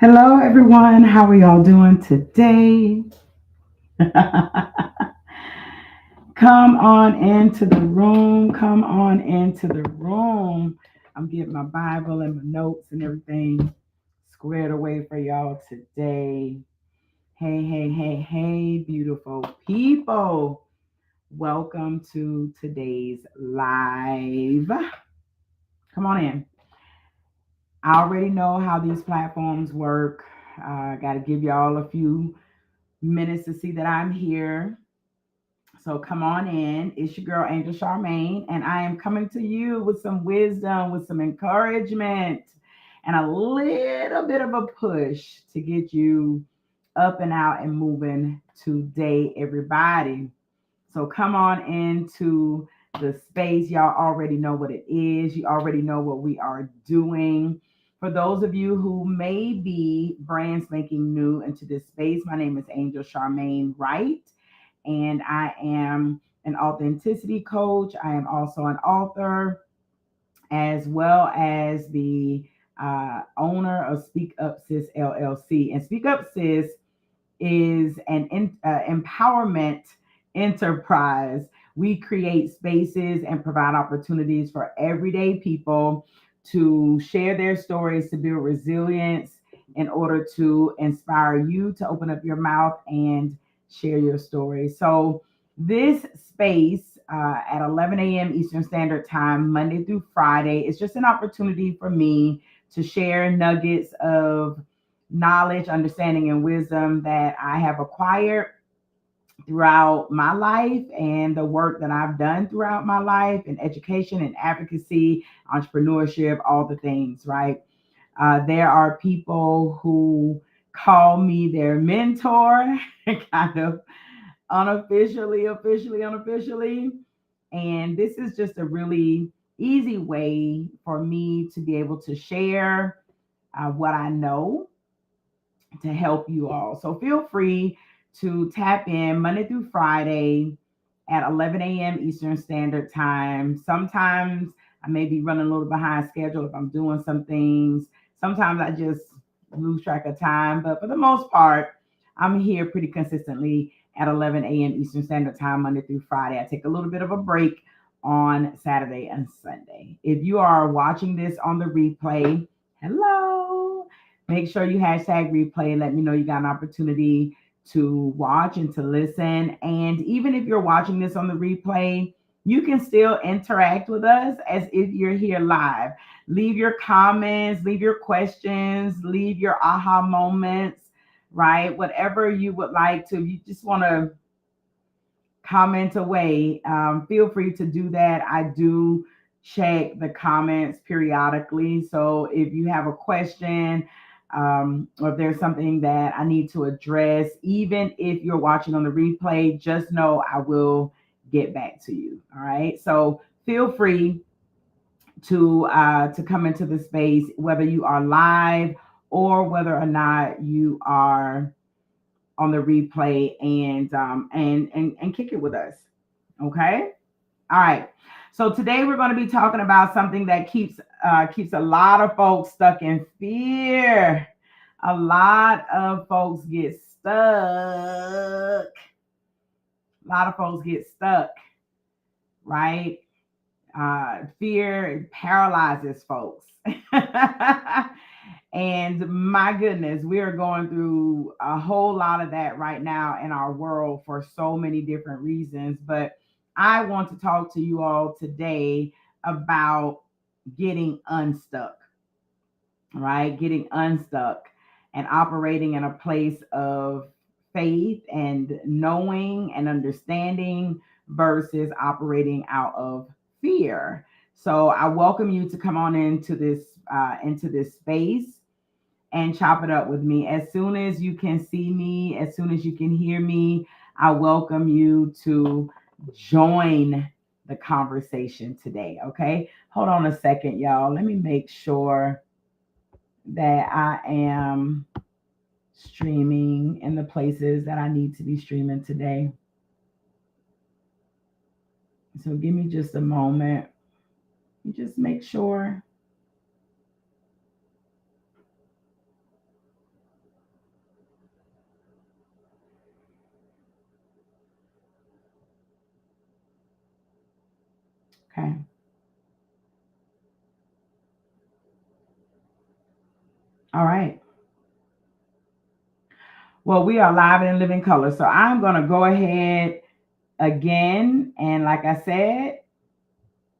Hello, everyone. How are y'all doing today? Come on into the room. Come on into the room. I'm getting my Bible and my notes and everything squared away for y'all today. Hey, hey, hey, hey, beautiful people. Welcome to today's live. Come on in. I already know how these platforms work. I got to give y'all a few minutes to see that I'm here. So come on in. It's your girl, Angel Charmaine, and I am coming to you with some wisdom, with some encouragement, and a little bit of a push to get you up and out and moving today, everybody. So come on into the space. Y'all already know what it is. You already know what we are doing. For those of you who may be brand spanking new into this space, my name is Angel Charmaine Wright, and I am an authenticity coach. I am also an author, as well as the owner of Speak Up Sis LLC. And Speak Up Sis is an empowerment enterprise. We create spaces and provide opportunities for everyday people to share their stories, to build resilience in order to inspire you to open up your mouth and share your story. So, this space at 11 a.m. Eastern Standard Time, Monday through Friday, is just an opportunity for me to share nuggets of knowledge, understanding, and wisdom that I have acquired throughout my life and the work that I've done throughout my life in education and advocacy, entrepreneurship, all the things, right? There are people who call me their mentor, kind of unofficially. And this is just a really easy way for me to be able to share what I know to help you all. So feel free to tap in Monday through Friday at 11 a.m. Eastern Standard Time. Sometimes I may be running a little behind schedule if I'm doing some things. Sometimes I just lose track of time, but for the most part, I'm here pretty consistently at 11 a.m. Eastern Standard Time, Monday through Friday. I take a little bit of a break on Saturday and Sunday. If you are watching this on the replay, hello. Make sure you hashtag replay and let me know you got an opportunity to watch and to listen. And even if you're watching this on the replay, you can still interact with us as if you're here live. Leave your comments, leave your questions, leave your aha moments, right? Whatever you would like to, you just want to comment away, feel free to do that. I do check the comments periodically. So if you have a question, or if there's something that I need to address, even if you're watching on the replay, just know I will get back to you. All right. So feel free to come into the space, whether you are live or whether or not you are on the replay, and kick it with us. Okay. All right. So today we're going to be talking about something that keeps a lot of folks stuck in fear. A lot of folks get stuck. A lot of folks get stuck, right? Fear paralyzes folks. And my goodness, we are going through a whole lot of that right now in our world for so many different reasons. But I want to talk to you all today about getting unstuck, right? Getting unstuck and operating in a place of faith and knowing and understanding versus operating out of fear. So I welcome you to come on into this space and chop it up with me. As soon as you can see me, as soon as you can hear me, I welcome you to join the conversation today. Okay. Hold on a second, y'all. Let me make sure that I am streaming in the places that I need to be streaming today. So give me just a moment. Just make sure. Okay. All right. Well, we are live and in living color. So I'm going to go ahead again. And like I said,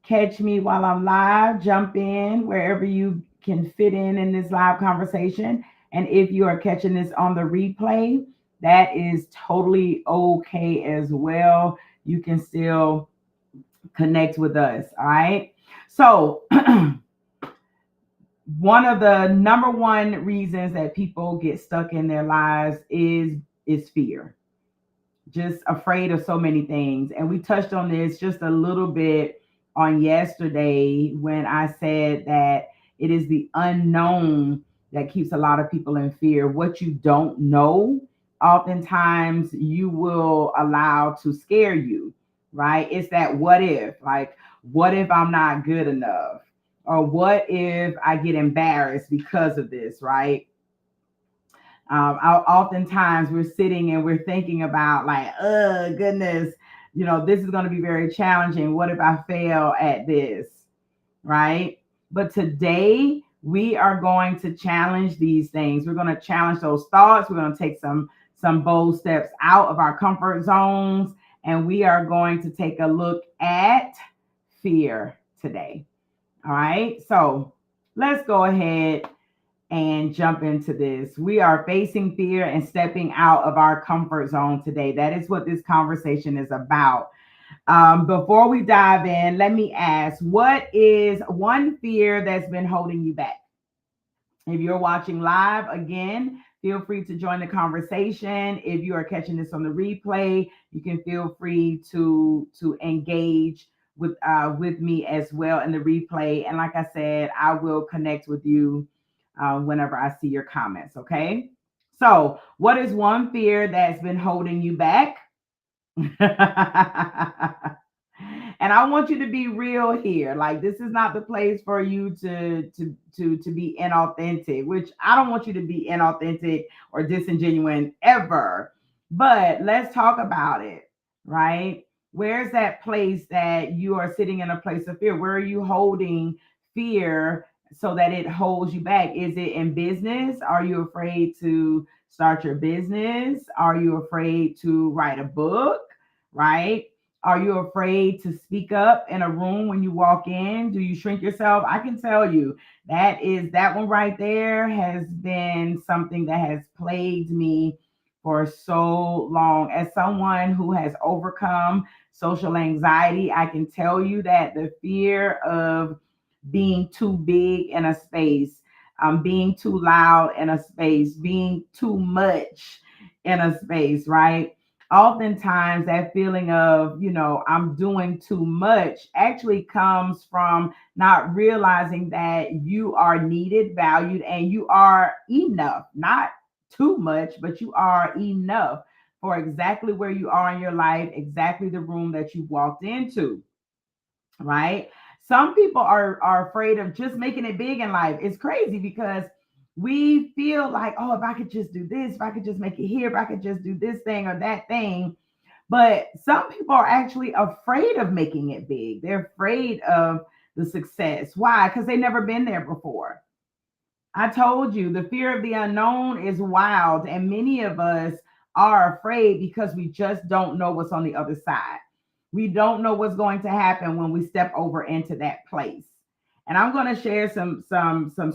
catch me while I'm live, jump in wherever you can fit in this live conversation. And if you are catching this on the replay, that is totally okay as well. You can still connect with us. All right. So, one of the number one reasons that people get stuck in their lives is fear, just afraid of so many things. And we touched on this just a little bit on yesterday when I said that it is the unknown that keeps a lot of people in fear. What you don't know, oftentimes you will allow to scare you, right? It's that what if, like, what if I'm not good enough? Or what if I get embarrassed because of this, right? Oftentimes we're sitting and we're thinking about like, oh goodness, this is going to be very challenging. What if I fail at this, right? But today we are going to challenge these things. We're going to challenge those thoughts. We're going to take some bold steps out of our comfort zones, and we are going to take a look at fear today. All right, so let's go ahead and jump into this. We are facing fear and stepping out of our comfort zone today. That is what this conversation is about. Before we dive in, let me ask, what is one fear that's been holding you back? If you're watching live, again, feel free to join the conversation. If you are catching this on the replay, you can feel free to engage with me as well in the replay. And like I said, I will connect with you whenever I see your comments. Okay. So, what is one fear that's been holding you back? And I want you to be real here. Like, this is not the place for you to be inauthentic, which I don't want you to be inauthentic or disingenuous ever. But let's talk about it, right? Where's that place that you are sitting in a place of fear? Where are you holding fear so that it holds you back? Is it in business? Are you afraid to start your business? Are you afraid to write a book? Right? Are you afraid to speak up in a room when you walk in? Do you shrink yourself? I can tell you that one right there has been something that has plagued me for so long. As someone who has overcome social anxiety, I can tell you that the fear of being too big in a space, being too loud in a space, being too much in a space, right? Oftentimes that feeling of, I'm doing too much actually comes from not realizing that you are needed, valued, and you are enough. Not too much, but you are enough for exactly where you are in your life, exactly the room that you walked into, right? Some people are afraid of just making it big in life. It's crazy because we feel like, oh, if I could just do this, if I could just make it here, if I could just do this thing or that thing. But some people are actually afraid of making it big. They're afraid of the success. Why? Because they've never been there before. I told you the fear of the unknown is wild, and many of us are afraid because we just don't know what's on the other side. We don't know what's going to happen when we step over into that place. And I'm going to share some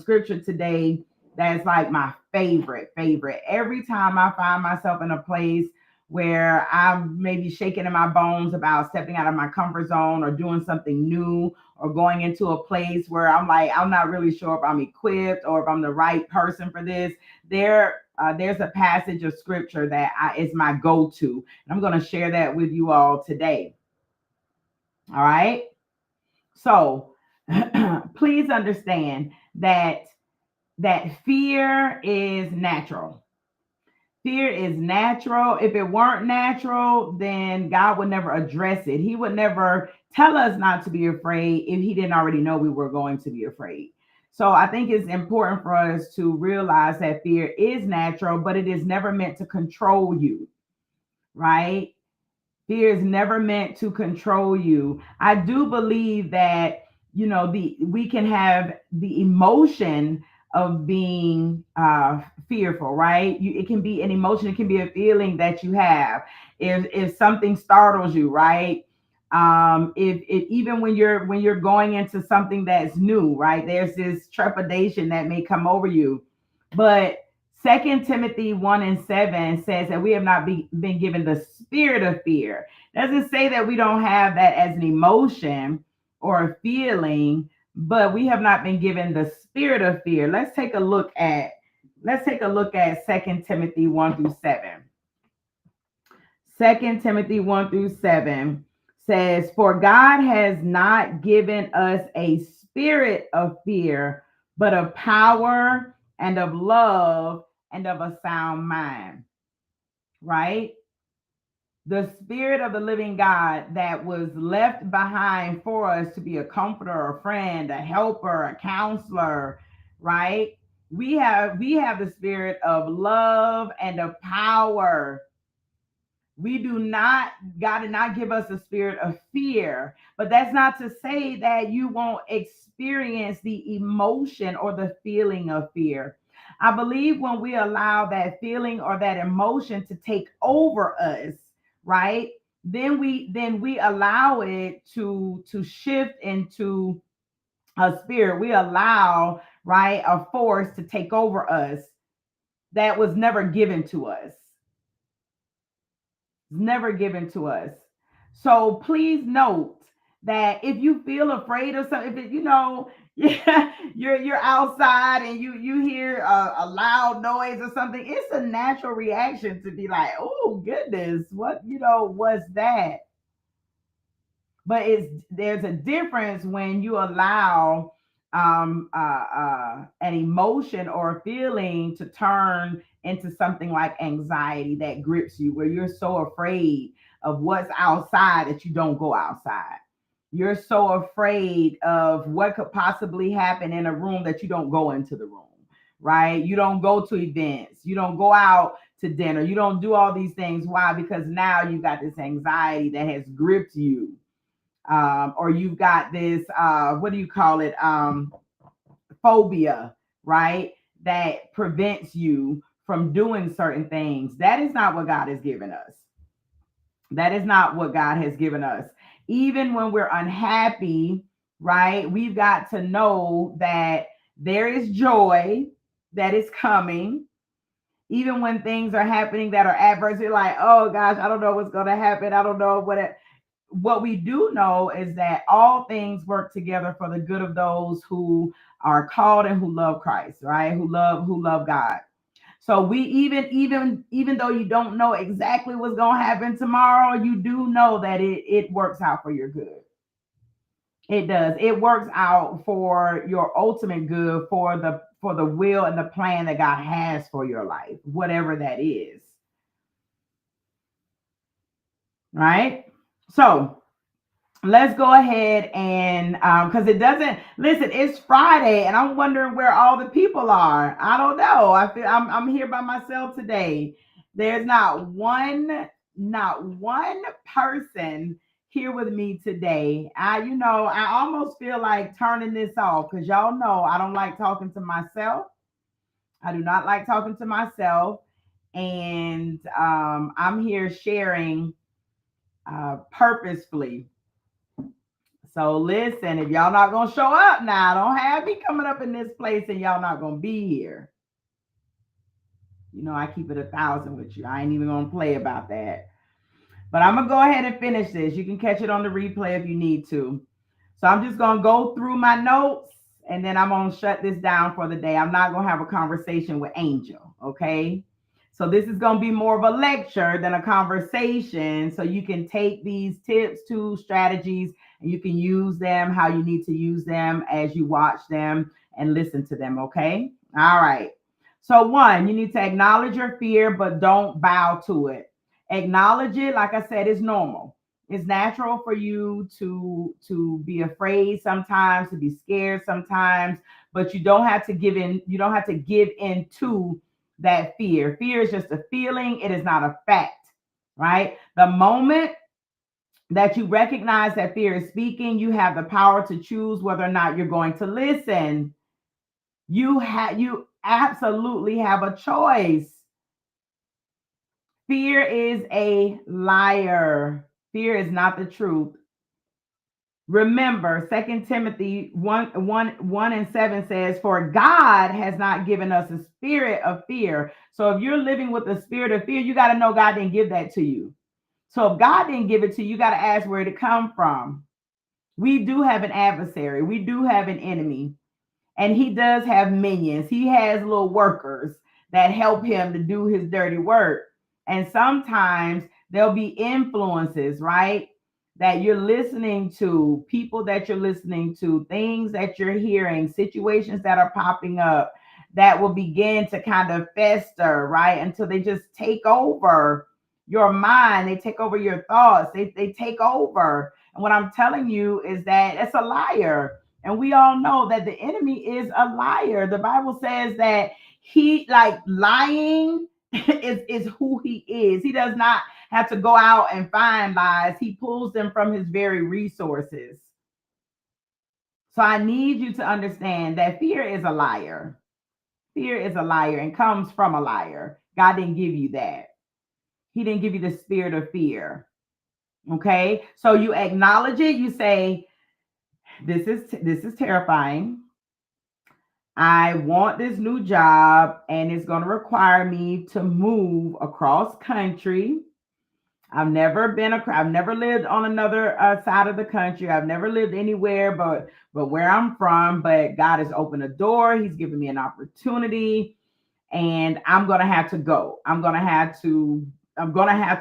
scripture today that's like my favorite. Every time I find myself in a place where I'm maybe shaking in my bones about stepping out of my comfort zone or doing something new or going into a place where I'm like, I'm not really sure if I'm equipped or if I'm the right person for this. There's a passage of scripture that is my go-to. And I'm going to share that with you all today. All right. So please understand that fear is natural. Fear is natural. If it weren't natural, then God would never address it. He would never tell us not to be afraid if he didn't already know we were going to be afraid. So I think it's important for us to realize that fear is natural, but it is never meant to control you, right? Fear is never meant to control you. I do believe that, we can have the emotion of being fearful, right? It can be an emotion, it can be a feeling that you have. If something startles you, right? If even when you're going into something that's new, right? There's this trepidation that may come over you. But Second Timothy 1:7 says that we have not been given the spirit of fear. Doesn't say that we don't have that as an emotion or a feeling, but we have not been given the spirit of fear. Let's take a look at Second Timothy 1 through 7. Second Timothy 1 through 7 says, "For God has not given us a spirit of fear, but of power and of love and of a sound mind." Right? The spirit of the living God that was left behind for us to be a comforter, a friend, a helper, a counselor, right? We have the spirit of love and of power. We do not, God did not give us a spirit of fear, but that's not to say that you won't experience the emotion or the feeling of fear. I believe when we allow that feeling or that emotion to take over us, right? Then we allow it to shift into a spirit. We allow, right, a force to take over us that was never given to us. Never given to us. So please note that if you feel afraid of something, if it, yeah, you're outside and you hear a loud noise or something, it's a natural reaction to be like, oh goodness, what was that? But there's a difference when you allow an emotion or a feeling to turn into something like anxiety that grips you, where you're so afraid of what's outside that you don't go outside. You're so afraid of what could possibly happen in a room that you don't go into the room, right? You don't go to events, you don't go out to dinner, you don't do all these things. Why? Because now you've got this anxiety that has gripped you, or you've got this what do you call it, phobia, right, that prevents you from doing certain things. That is not what God has given us. That is not what God has given us. Even when we're unhappy, right, we've got to know that there is joy that is coming. Even when things are happening that are adverse, you're like, oh gosh, I don't know what's going to happen, I don't know what we do know is that all things work together for the good of those who are called and who love Christ, right? Who love God. So we even though you don't know exactly what's going to happen tomorrow, you do know that it works out for your good. It does. It works out for your ultimate good, for the will and the plan that God has for your life, whatever that is, right? So let's go ahead and because it doesn't, listen, it's Friday and I'm wondering where all the people are. I don't know. I feel I'm here by myself today. There's not one person here with me today. I almost feel like turning this off because y'all know I don't like talking to myself. I do not like talking to myself. And I'm here sharing purposefully. So listen, if y'all not gonna show up now, don't have me coming up in this place and y'all not gonna be here. I keep it 1,000 with you. I ain't even gonna play about that. But I'm gonna go ahead and finish this. You can catch it on the replay if you need to. So I'm just gonna go through my notes and then I'm gonna shut this down for the day. I'm not gonna have a conversation with Angel, okay? So this is gonna be more of a lecture than a conversation. So you can take these tips, tools, strategies, and you can use them how you need to use them as you watch them and listen to them, okay? All right. So one, you need to acknowledge your fear, but don't bow to it. Acknowledge it. Like I said, it's normal. It's natural for you to be afraid sometimes, to be scared sometimes, but you don't have to give in. You don't have to give in to that fear. Fear is just a feeling. It is not a fact, right? The moment that you recognize that fear is speaking. You have the power to choose whether or not you're going to listen. You absolutely have a choice. Fear is a liar. Fear is not the truth. Remember, 2 Timothy 1:7 says, "For God has not given us a spirit of fear." So if you're living with a spirit of fear, you got to know God didn't give that to you. So if God didn't give it to you, you got to ask where it come from. We do have an adversary. We do have an enemy. And he does have minions. He has little workers that help him to do his dirty work. And sometimes there'll be influences, right? That you're listening to, people that you're listening to, things that you're hearing, situations that are popping up that will begin to kind of fester, right? Until they just take over your mind, they take over your thoughts, they take over. And what I'm telling you is that it's a liar. And we all know that the enemy is a liar. The Bible says that he, like, lying is who he is. He does not have to go out and find lies. He pulls them from his very resources. So I need you to understand that fear is a liar. Fear is a liar and comes from a liar. God didn't give you that. He didn't give you the spirit of fear. Okay? So you acknowledge it. You say, this is terrifying. I want this new job and it's going to require me to move across country. I've never lived on another side of the country. I've never lived anywhere but where I'm from. But God has opened a door. He's given me an opportunity, and I'm gonna have to go. I'm gonna have to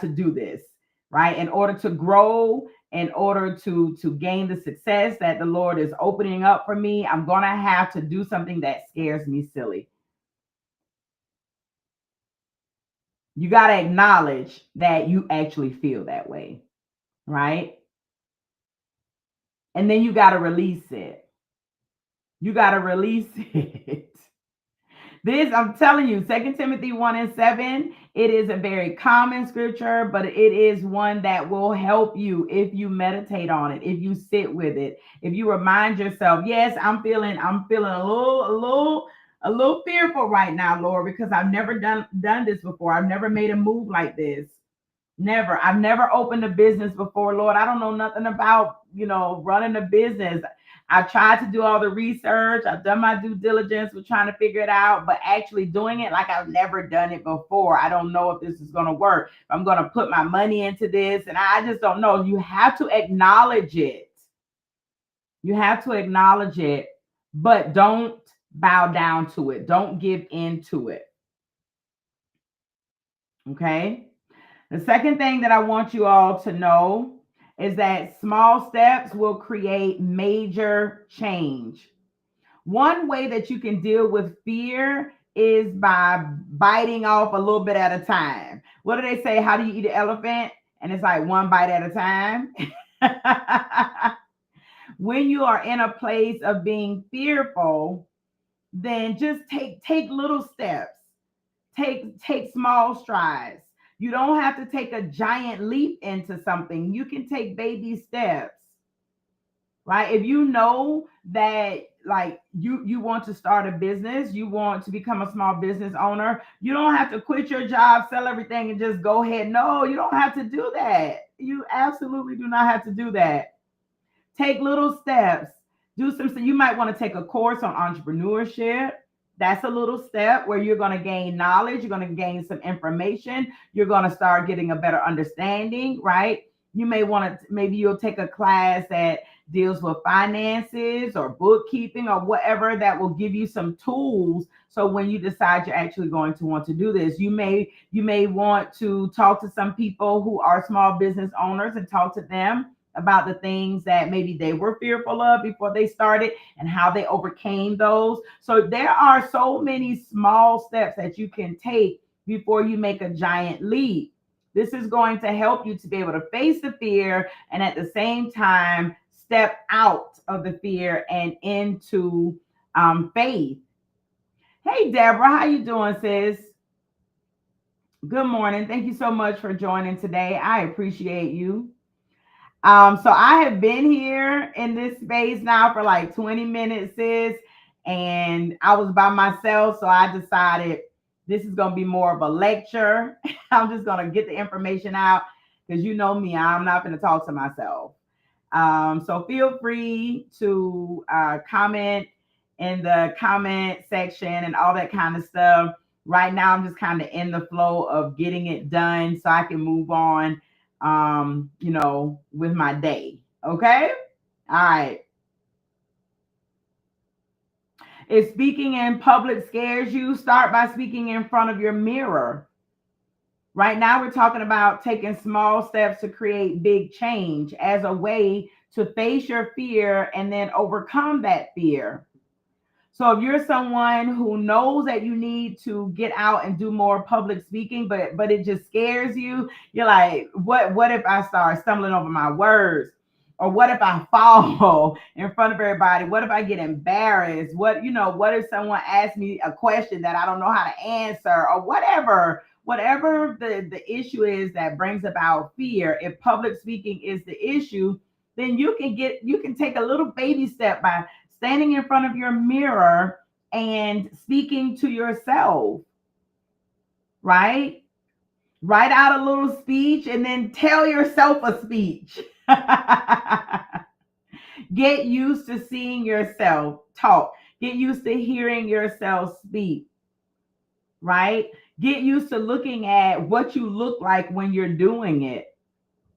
do this, right? In order to grow, in order to gain the success that the Lord is opening up for me, I'm gonna have to do something that scares me silly. You got to acknowledge that you actually feel that way, right? And then you got to release it. You got to release it. This, I'm telling you, 2 Timothy 1:7, it is a very common scripture, but it is one that will help you if you meditate on it, if you sit with it, if you remind yourself, yes, I'm feeling a little fearful right now, Lord, because I've never done this before. I've never made a move like this. Never. I've never opened a business before, Lord. I don't know nothing about, running a business. I tried to do all the research. I've done my due diligence with trying to figure it out, but actually doing it like I've never done it before. I don't know if this is going to work. I'm going to put my money into this, and I just don't know. You have to acknowledge it. You have to acknowledge it, but don't bow down to it. Don't give in to it. Okay? The second thing that I want you all to know is that small steps will create major change. One way that you can deal with fear is by biting off a little bit at a time. What do they say? How do you eat an elephant? And it's like one bite at a time. When you are in a place of being fearful, then just take little steps. Take small strides. You don't have to take a giant leap into something. You can take baby steps, right? If you know that, like, you want to start a business, you want to become a small business owner, you don't have to quit your job, sell everything, and just go ahead. No, you don't have to do that. You absolutely do not have to do that. Take little steps. You might want to take a course on entrepreneurship. That's a little step where you're going to gain knowledge, you're going to gain some information, you're going to start getting a better understanding, right? You may want to, maybe you'll take a class that deals with finances or bookkeeping or whatever, that will give you some tools. So when you decide you're actually going to want to do this, you may want to talk to some people who are small business owners and talk to them about the things that maybe they were fearful of before they started and how they overcame those. So there are so many small steps that you can take before you make a giant leap. This is going to help you to be able to face the fear and at the same time step out of the fear and into faith. Hey, Deborah, how you doing, sis? Good morning. Thank you so much for joining today. I appreciate you. So I have been here in this space now for like 20 minutes, sis, and I was by myself, so I decided this is gonna be more of a lecture. I'm just gonna get the information out because you know me, I'm not gonna talk to myself. So feel free to comment in the comment section and all that kind of stuff. Right now, I'm just kind of in the flow of getting it done so I can move on, with my day. Okay. All right. If speaking in public scares you, start by speaking in front of your mirror. Right now, we're talking about taking small steps to create big change as a way to face your fear and then overcome that fear. So if you're someone who knows that you need to get out and do more public speaking, but it just scares you, you're like, what if I start stumbling over my words? Or what if I fall in front of everybody? What if I get embarrassed? What if someone asks me a question that I don't know how to answer or whatever the issue is that brings about fear, if public speaking is the issue, then you can take a little baby step by standing in front of your mirror and speaking to yourself, right? Write out a little speech and then tell yourself a speech. Get used to seeing yourself talk. Get used to hearing yourself speak, right? Get used to looking at what you look like when you're doing it.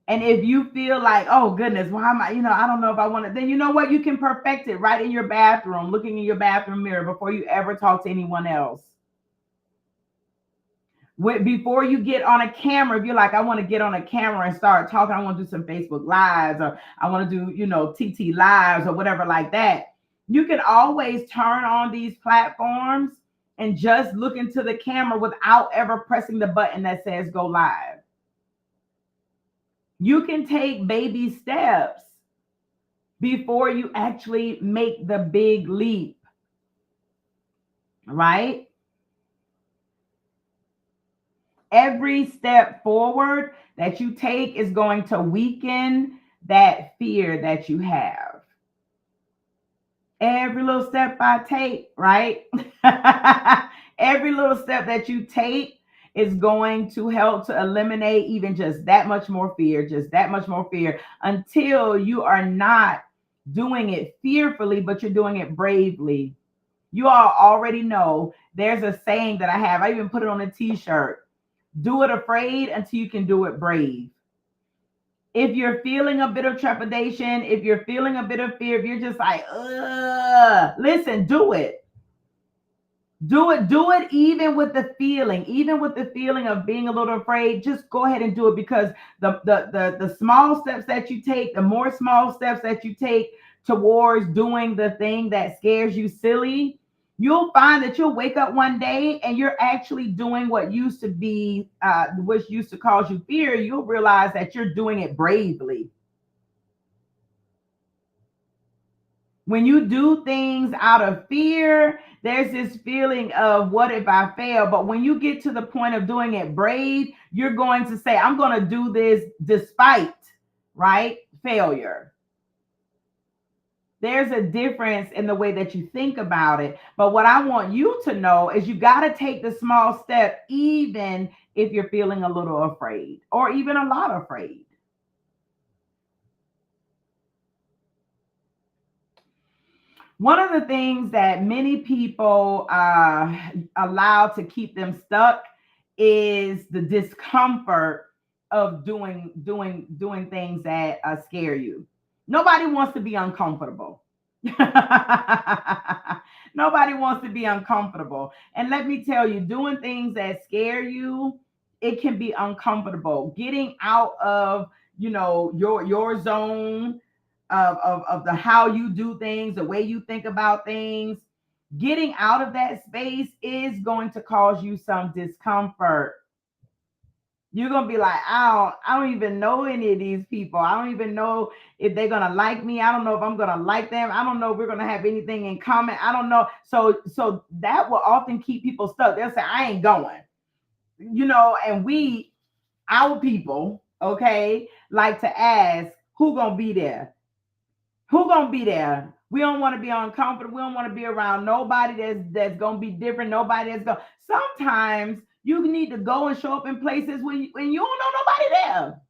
And if you feel like, oh goodness, why am I, I don't know if I want to, then you know what? You can perfect it right in your bathroom, looking in your bathroom mirror before you ever talk to anyone else. Before you get on a camera, if you're like, I want to get on a camera and start talking, I want to do some Facebook lives, or I want to do, TT lives or whatever like that. You can always turn on these platforms and just look into the camera without ever pressing the button that says go live. You can take baby steps before you actually make the big leap, right? Every step forward that you take is going to weaken that fear that you have. Every little step I take, right? Every little step that you take is going to help to eliminate even just that much more fear, just that much more fear, until you are not doing it fearfully, but you're doing it bravely. You all already know there's a saying that I have. I even put it on a t-shirt. Do it afraid until you can do it brave. If you're feeling a bit of trepidation, if you're feeling a bit of fear, if you're just like, listen, do it. Do it even with the feeling of being a little afraid. Just go ahead and do it, because the small steps that you take, the more small steps that you take towards doing the thing that scares you silly, you'll find that you'll wake up one day and you're actually doing what used to be, which used to cause you fear. You'll realize that you're doing it bravely. When you do things out of fear, there's this feeling of what if I fail? But when you get to the point of doing it brave, you're going to say, I'm going to do this despite, right? Failure. There's a difference in the way that you think about it. But what I want you to know is you got to take the small step, even if you're feeling a little afraid or even a lot afraid. One of the things that many people allow to keep them stuck is the discomfort of doing things that scare you. Nobody wants to be uncomfortable. Nobody wants to be uncomfortable. And let me tell you, doing things that scare you, it can be uncomfortable. Getting out of, your zone of the how you do things, the way you think about things, getting out of that space is going to cause you some discomfort. You're gonna be like, I don't even know any of these people. I don't even know if they're gonna like me. I don't know if I'm gonna like them. I don't know if we're gonna have anything in common. I don't know. So that will often keep people stuck. They'll say, I ain't going. And our people, okay, like to ask, Who gonna be there? Who gonna be there? We don't want to be uncomfortable. We don't want to be around nobody that's gonna be different. Nobody that's gonna. Sometimes you need to go and show up in places when you don't know nobody there.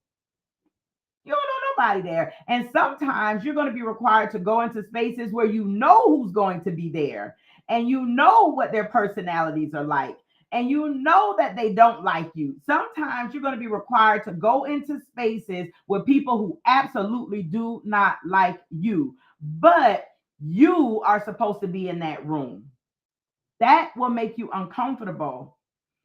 You don't know nobody there. And sometimes you're going to be required to go into spaces where you know who's going to be there and you know what their personalities are like. And you know that they don't like you. Sometimes you're going to be required to go into spaces with people who absolutely do not like you, but you are supposed to be in that room. That will make you uncomfortable,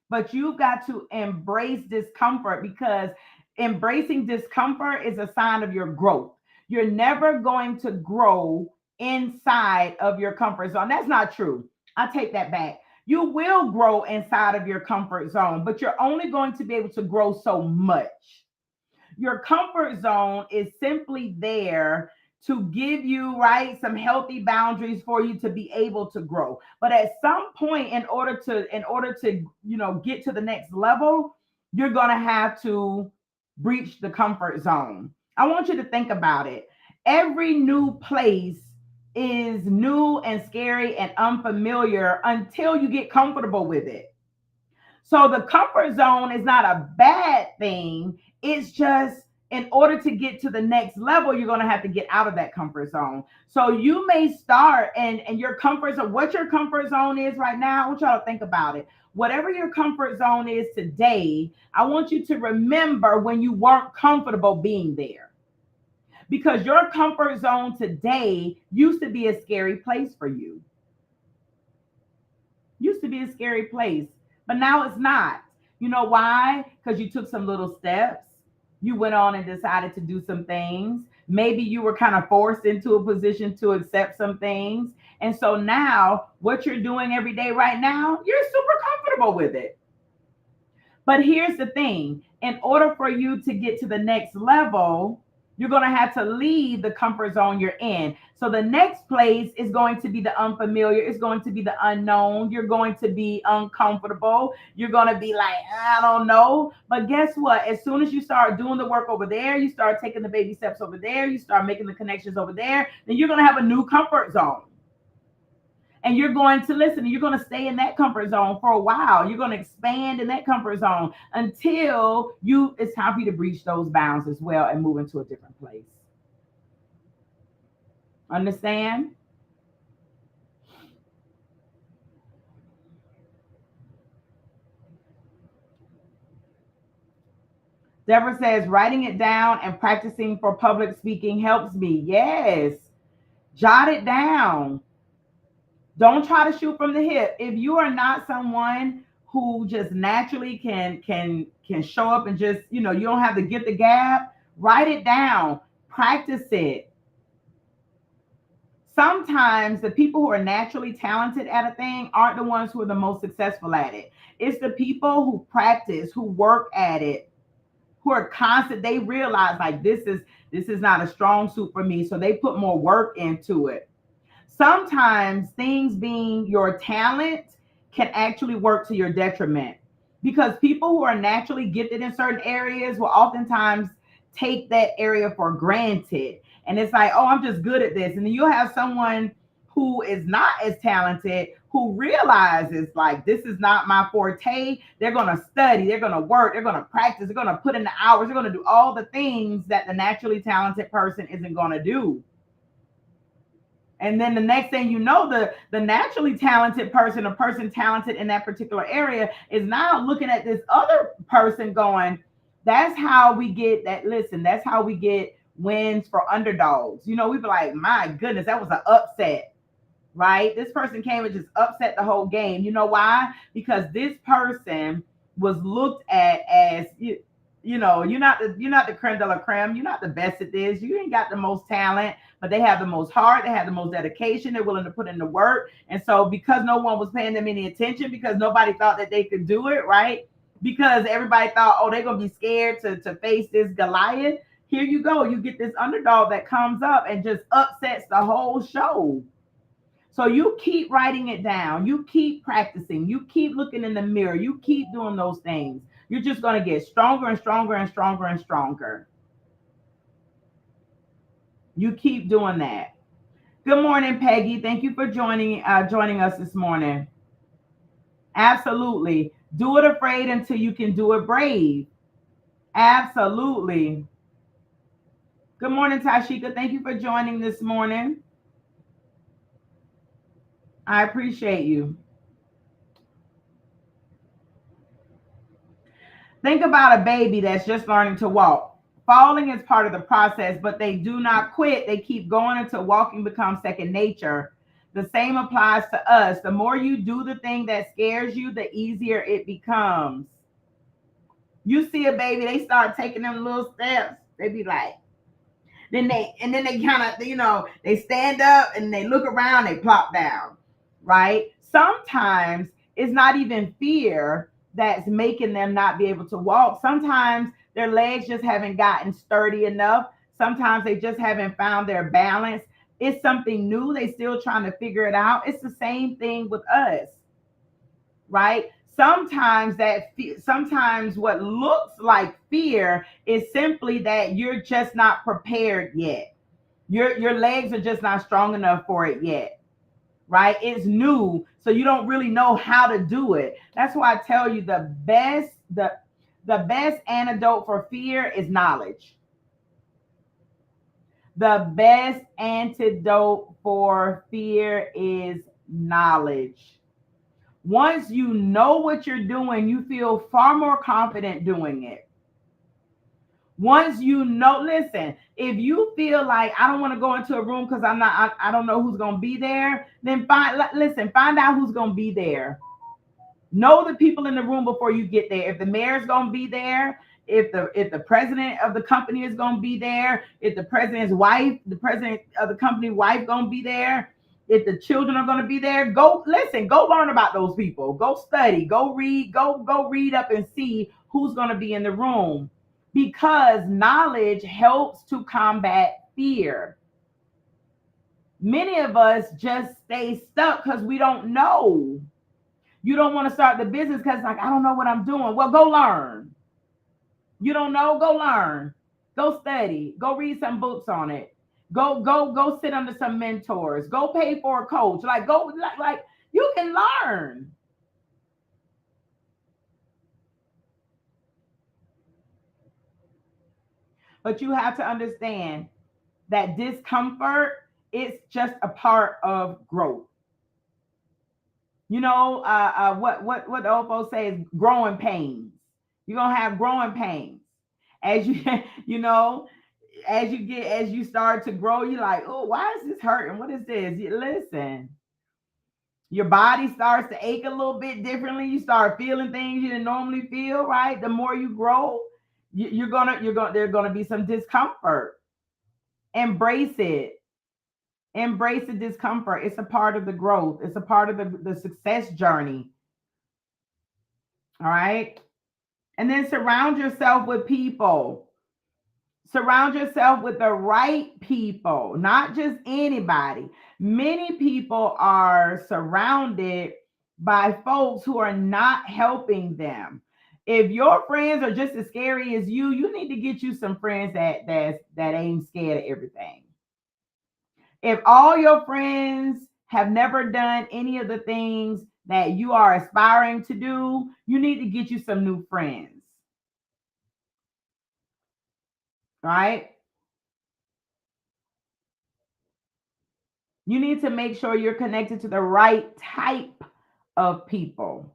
but you've got to embrace discomfort because embracing discomfort is a sign of your growth. You're never going to grow inside of your comfort zone. That's not true. I take that back. You will grow inside of your comfort zone, but you're only going to be able to grow so much. Your comfort zone is simply there to give you right some healthy boundaries for you to be able to grow. But at some point, in order to get to the next level, you're going to have to breach the comfort zone. I want you to think about it. Every new place is new and scary and unfamiliar until you get comfortable with it. So the comfort zone is not a bad thing. It's just in order to get to the next level, you're going to have to get out of that comfort zone. So you may start and your comfort zone, what your comfort zone is right now, I want y'all to think about it. Whatever your comfort zone is today, I want you to remember when you weren't comfortable being there. Because your comfort zone today used to be a scary place for you. Used to be a scary place, but now it's not. You know why? Because you took some little steps. You went on and decided to do some things. Maybe you were kind of forced into a position to accept some things. And so now, what you're doing every day right now, you're super comfortable with it. But here's the thing, in order for you to get to the next level, you're going to have to leave the comfort zone you're in. So the next place is going to be the unfamiliar, it's going to be the unknown. You're going to be uncomfortable. You're going to be like, I don't know. But guess what? As soon as you start doing the work over there, you start taking the baby steps over there, you start making the connections over there, then you're going to have a new comfort zone. And you're going to listen, you're going to stay in that comfort zone for a while. You're going to expand in that comfort zone until it's time for you to breach those bounds as well and move into a different place. Understand? Deborah says writing it down and practicing for public speaking helps me. Yes. Jot it down. Don't try to shoot from the hip. If you are not someone who just naturally can show up and just, you don't have to get the gab, write it down, practice it. Sometimes the people who are naturally talented at a thing aren't the ones who are the most successful at it. It's the people who practice, who work at it, who are constant. They realize like this is not a strong suit for me, so they put more work into it. Sometimes things being your talent can actually work to your detriment because people who are naturally gifted in certain areas will oftentimes take that area for granted. And it's like, oh, I'm just good at this. And then you'll have someone who is not as talented who realizes like this is not my forte. They're going to study, they're going to work, they're going to practice, they're going to put in the hours, they're going to do all the things that the naturally talented person isn't going to do. And then the next thing you know, the naturally talented person, a person talented in that particular area, is now looking at this other person going, that's how we get that. Listen, that's how we get wins for underdogs. We'd be like, my goodness, that was an upset, right? This person came and just upset the whole game. You know why? Because this person was looked at as you're not the creme de la creme. You're not the best at this. You ain't got the most talent, but they have the most heart. They have the most dedication. They're willing to put in the work. And so because no one was paying them any attention, because nobody thought that they could do it, right? Because everybody thought, oh, they're going to be scared to face this Goliath. Here you go. You get this underdog that comes up and just upsets the whole show. So you keep writing it down. You keep practicing. You keep looking in the mirror. You keep doing those things. You're just going to get stronger and stronger and stronger and stronger. You keep doing that. Good morning, Peggy. Thank you for joining us this morning. Absolutely. Do it afraid until you can do it brave. Absolutely. Good morning, Tashika. Thank you for joining this morning. I appreciate you. Think about a baby that's just learning to walk. Falling is part of the process, but they do not quit. They keep going until walking becomes second nature. The same applies to us. The more you do the thing that scares you, the easier it becomes. You see a baby, they start taking them little steps. They be like, then they kind of, they stand up and they look around, they plop down, right? Sometimes it's not even fear that's making them not be able to walk. Sometimes their legs just haven't gotten sturdy enough. Sometimes they just haven't found their balance. It's something new. They still trying to figure it out. It's the same thing with us, right? Sometimes what looks like fear is simply that you're just not prepared yet. Your legs are just not strong enough for it yet, right? It's new, so you don't really know how to do it. That's why I tell you the best antidote for fear is knowledge. The best antidote for fear is knowledge. Once you know what you're doing, you feel far more confident doing it. Once you know, listen, if you feel like I don't want to go into a room because I don't know who's going to be there, then find out who's going to be there. Know the people in the room before you get there. If the mayor's going to be there, if the president of the company is going to be there, if the president's wife, the president of the company wife going to be there, if the children are going to be there, go listen, go learn about those people, go study, go read, go read up and see who's going to be in the room, because knowledge helps to combat fear. Many of us just stay stuck because we don't know. You don't want to start the business because like, I don't know what I'm doing. Well, go learn. You don't know? Go learn. Go study. Go read some books on it. Go sit under some mentors. Go pay for a coach. Like you can learn. But you have to understand that discomfort is just a part of growth. What the old folks say is growing pains. You're gonna have growing pains as you you know as you start to grow. You're like, oh, why is this hurting? What is this? Listen, your body starts to ache a little bit differently. You start feeling things you didn't normally feel. Right, the more you grow, you're gonna there's gonna be some discomfort. Embrace it. Embrace the discomfort. It's a part of the growth. It's a part of the success journey. All right. And then surround yourself with people. Surround yourself with the right people, not just anybody. Many people are surrounded by folks who are not helping them. If your friends are just as scary as you need to get you some friends that ain't scared of everything. If all your friends have never done any of the things that you are aspiring to do, you need to get you some new friends, right? You need to make sure you're connected to the right type of people.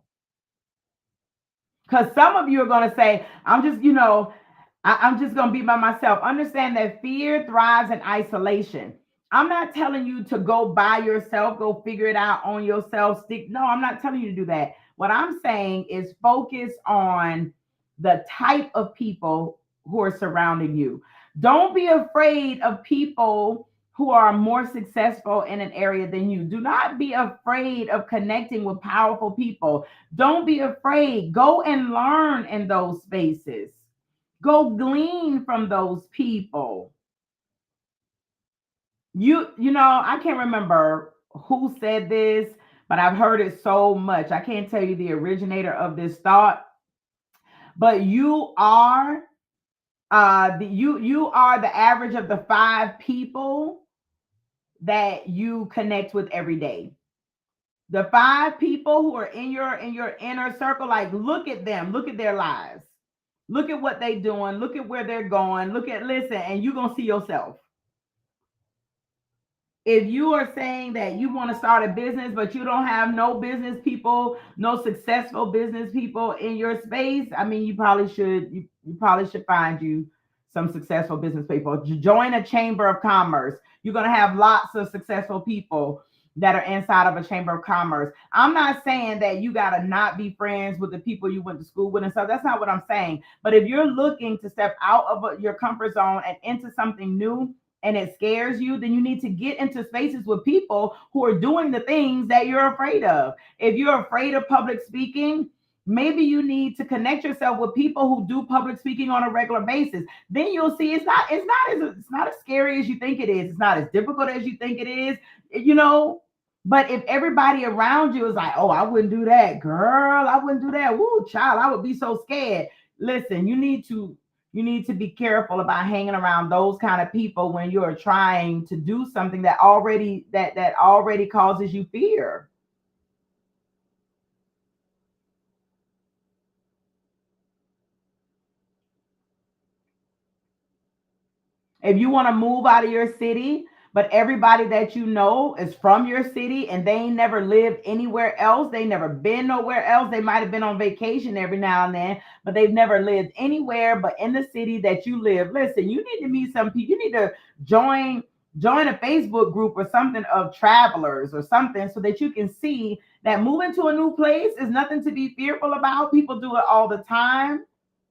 Because some of you are going to say, I'm just going to be by myself. Understand that fear thrives in isolation. I'm not telling you to go by yourself, go figure it out on yourself. No, I'm not telling you to do that. What I'm saying is focus on the type of people who are surrounding you. Don't be afraid of people who are more successful in an area than you. Do not be afraid of connecting with powerful people. Don't be afraid. Go and learn in those spaces. Go glean from those people. I can't remember who said this, but I've heard it so much. I can't tell you the originator of this thought, but you are You are the average of the 5 people that you connect with every day. The 5 people who are in your inner circle, like look at them, look at their lives, look at what they're doing, look at where they're going, listen, and you're gonna see yourself. If you are saying that you want to start a business, but you don't have no business people, no successful business people in your space, I mean, you probably should find you some successful business people. Join a chamber of commerce. You're going to have lots of successful people that are inside of a chamber of commerce. I'm not saying that you got to not be friends with the people you went to school with and stuff. That's not what I'm saying. But if you're looking to step out of your comfort zone and into something new, and it scares you, then you need to get into spaces with people who are doing the things that you're afraid of. If you're afraid of public speaking, maybe you need to connect yourself with people who do public speaking on a regular basis. Then you'll see it's not as scary as you think it is. It's not as difficult as you think it is, you know. But if everybody around you is like, "Oh, I wouldn't do that, girl. I wouldn't do that. Woo, child, I would be so scared." Listen, you need to be careful about hanging around those kind of people when you're trying to do something that already causes you fear. If you want to move out of your city, but everybody that you know is from your city and they ain't never lived anywhere else, they never been nowhere else. They might have been on vacation every now and then, but they've never lived anywhere but in the city that you live. Listen, you need to meet some people. You need to join join a Facebook group or something of travelers or something so that you can see that moving to a new place is nothing to be fearful about. People do it all the time.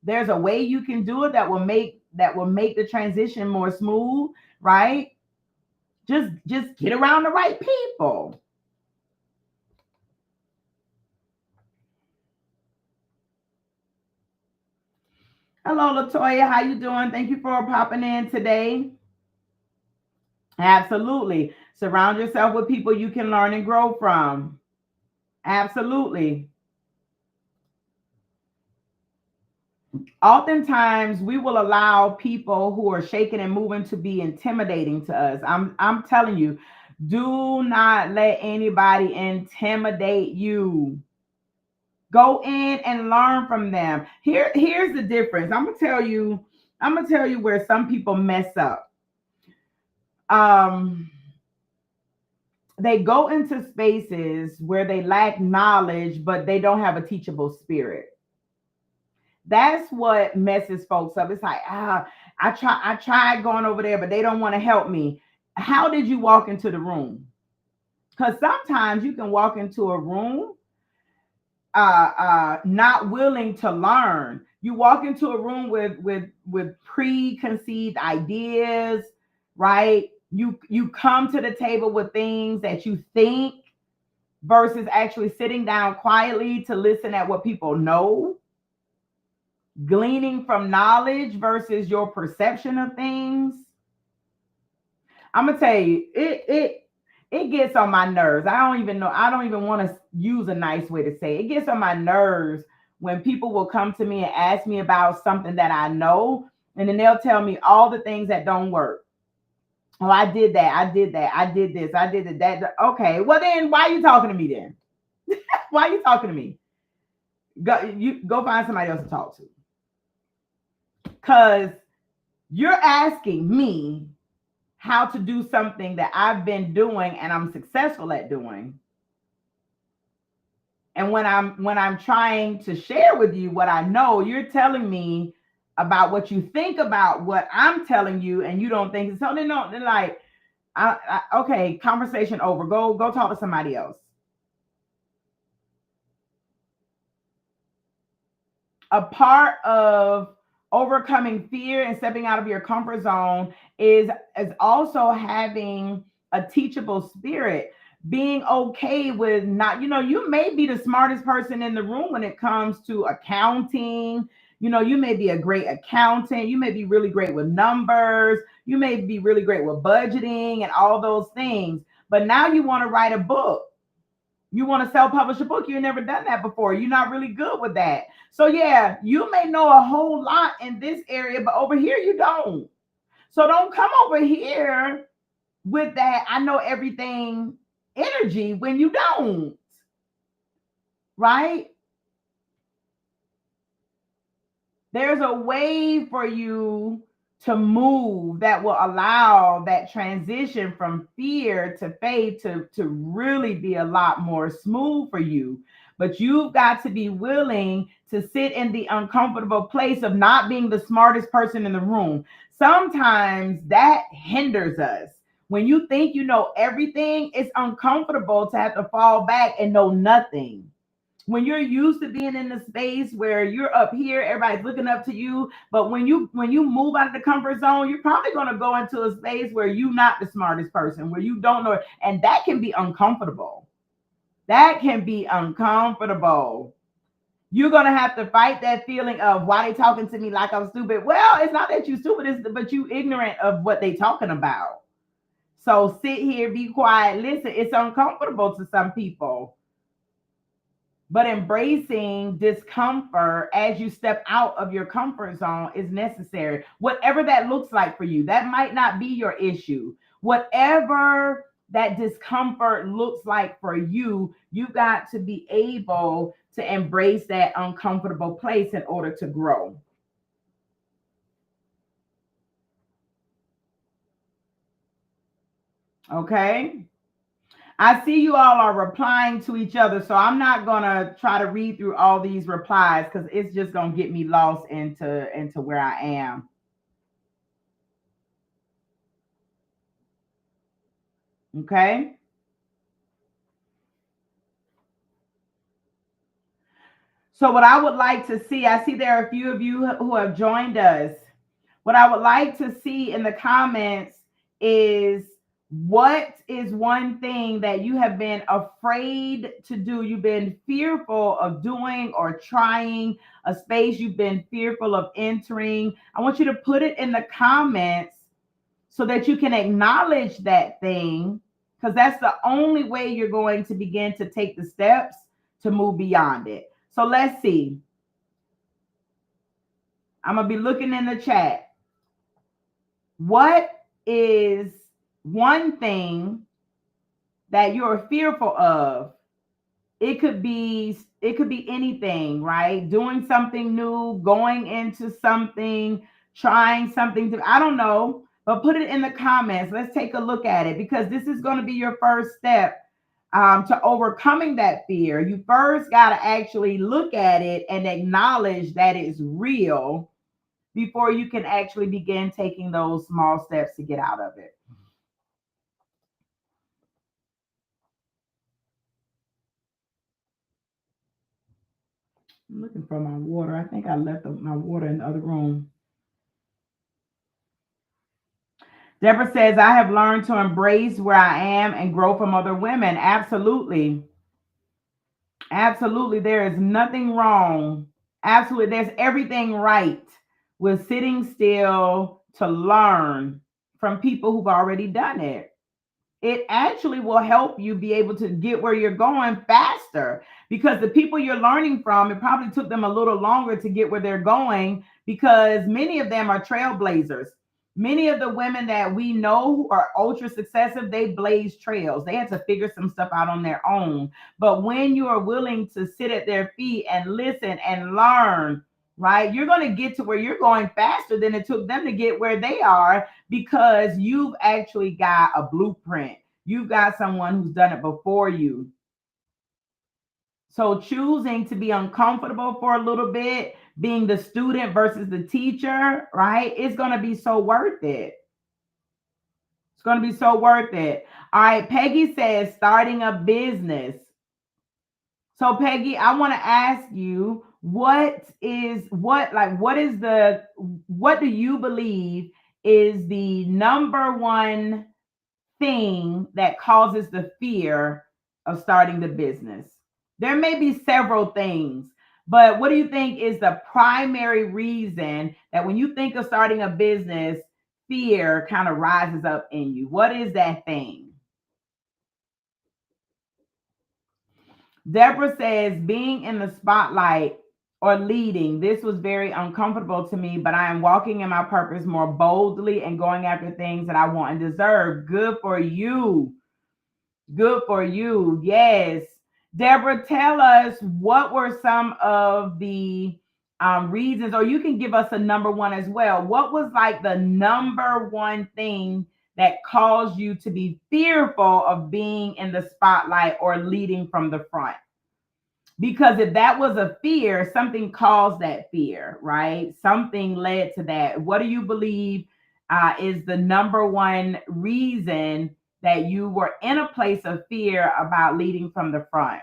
There's a way you can do it that will make the transition more smooth, right? Just get around the right people. Hello, Latoya. How you doing? Thank you for popping in today. Absolutely. Surround yourself with people you can learn and grow from. Absolutely. Oftentimes we will allow people who are shaking and moving to be intimidating to us. I'm telling you, do not let anybody intimidate you. Go in and learn from them. Here's the difference. I'm gonna tell you where some people mess up. Um, they go into spaces where they lack knowledge, but they don't have a teachable spirit. That's what messes folks up. It's like, I tried going over there, but they don't want to help me. How did you walk into the room? Because sometimes you can walk into a room not willing to learn. You walk into a room with preconceived ideas, right? You come to the table with things that you think versus actually sitting down quietly to listen at what people know, gleaning from knowledge versus your perception of things. I'm gonna tell you, it gets on my nerves. I don't even know. I don't even want to use a nice way to say it. It gets on my nerves when people will come to me and ask me about something that I know, and then they'll tell me all the things that don't work. Oh, I did that. I did that. I did this. I did that. Okay. Well, then why are you talking to me then? Why are you talking to me? Go find somebody else to talk to. Because you're asking me how to do something that I've been doing and I'm successful at doing. And when I'm trying to share with you what I know, you're telling me about what you think about what I'm telling you, and you don't think so. They're like, okay, conversation over. Go talk to somebody else. A part of overcoming fear and stepping out of your comfort zone is also having a teachable spirit, being okay with not, you may be the smartest person in the room when it comes to accounting. You may be a great accountant, you may be really great with numbers, you may be really great with budgeting and all those things, but now you want to write a book. You want to self-publish a book. You've never done that before. You're not really good with that. So yeah, you may know a whole lot in this area, but over here you don't. So don't come over here with that I know everything energy when you don't. Right? There's a way for you to move that will allow that transition from fear to faith to really be a lot more smooth for you. But you've got to be willing to sit in the uncomfortable place of not being the smartest person in the room. Sometimes that hinders us. When you think you know everything, it's uncomfortable to have to fall back and know nothing. When you're used to being in the space where you're up here, everybody's looking up to you, but when you move out of the comfort zone, you're probably going to go into a space where you're not the smartest person, where you don't know, and that can be uncomfortable. That can be uncomfortable. You're going to have to fight that feeling of why they talking to me like I'm stupid. Well, it's not that you stupid, but you ignorant of what they talking about. So sit here, be quiet, listen. It's uncomfortable to some people, but embracing discomfort as you step out of your comfort zone is necessary. Whatever that looks like for you, that might not be your issue. Whatever that discomfort looks like for you, you got to be able to embrace that uncomfortable place in order to grow. Okay. I see you all are replying to each other, so I'm not gonna try to read through all these replies because it's just gonna get me lost into where I am. Okay. So what I would like to see, I see there are a few of you who have joined us. What I would like to see in the comments is, what is one thing that you have been afraid to do? You've been fearful of doing or trying, a space you've been fearful of entering. I want you to put it in the comments so that you can acknowledge that thing, because that's the only way you're going to begin to take the steps to move beyond it. So let's see. I'm going to be looking in the chat. What is one thing that you're fearful of? It could be anything, right? Doing something new, going into something, trying something to, I don't know, but put it in the comments. Let's take a look at it, because this is going to be your first step to overcoming that fear. You first got to actually look at it and acknowledge that it's real before you can actually begin taking those small steps to get out of it. I'm looking for my water. I think I left my water in the other room. Deborah says, I have learned to embrace where I am and grow from other women. Absolutely. Absolutely. There is nothing wrong. Absolutely. There's everything right with sitting still to learn from people who've already done it. It actually will help you be able to get where you're going faster, because the people you're learning from, it probably took them a little longer to get where they're going, because many of them are trailblazers. Many of the women that we know who are ultra successive, they blaze trails. They had to figure some stuff out on their own. But when you are willing to sit at their feet and listen and learn, right, you're going to get to where you're going faster than it took them to get where they are, because you've actually got a blueprint. You've got someone who's done it before you. So choosing to be uncomfortable for a little bit, being the student versus the teacher, right? It's going to be so worth it. It's going to be so worth it. All right. Peggy says, starting a business. So Peggy, I want to ask you, what do you believe is the number one thing that causes the fear of starting the business? There may be several things, but what do you think is the primary reason that when you think of starting a business, fear kind of rises up in you? What is that thing? Deborah says, being in the spotlight or leading, this was very uncomfortable to me, but I am walking in my purpose more boldly and going after things that I want and deserve. Good for you. Good for you. Yes. Deborah, tell us what were some of the reasons, or you can give us a number one as well. What was like the number one thing that caused you to be fearful of being in the spotlight or leading from the front? Because if that was a fear, something caused that fear, right? Something led to that. What do you believe is the number one reason that you were in a place of fear about leading from the front?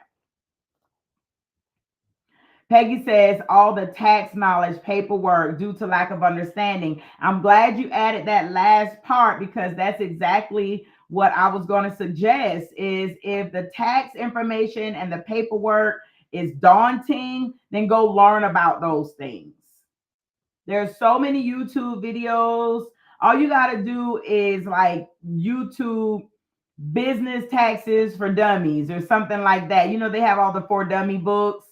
Peggy says, all the tax knowledge, paperwork due to lack of understanding. I'm glad you added that last part, because that's exactly what I was going to suggest. Is if the tax information and the paperwork is daunting, then go learn about those things. There's so many YouTube videos. All you got to do is like YouTube business taxes for dummies or something like that. You know, they have all the 4 dummy books.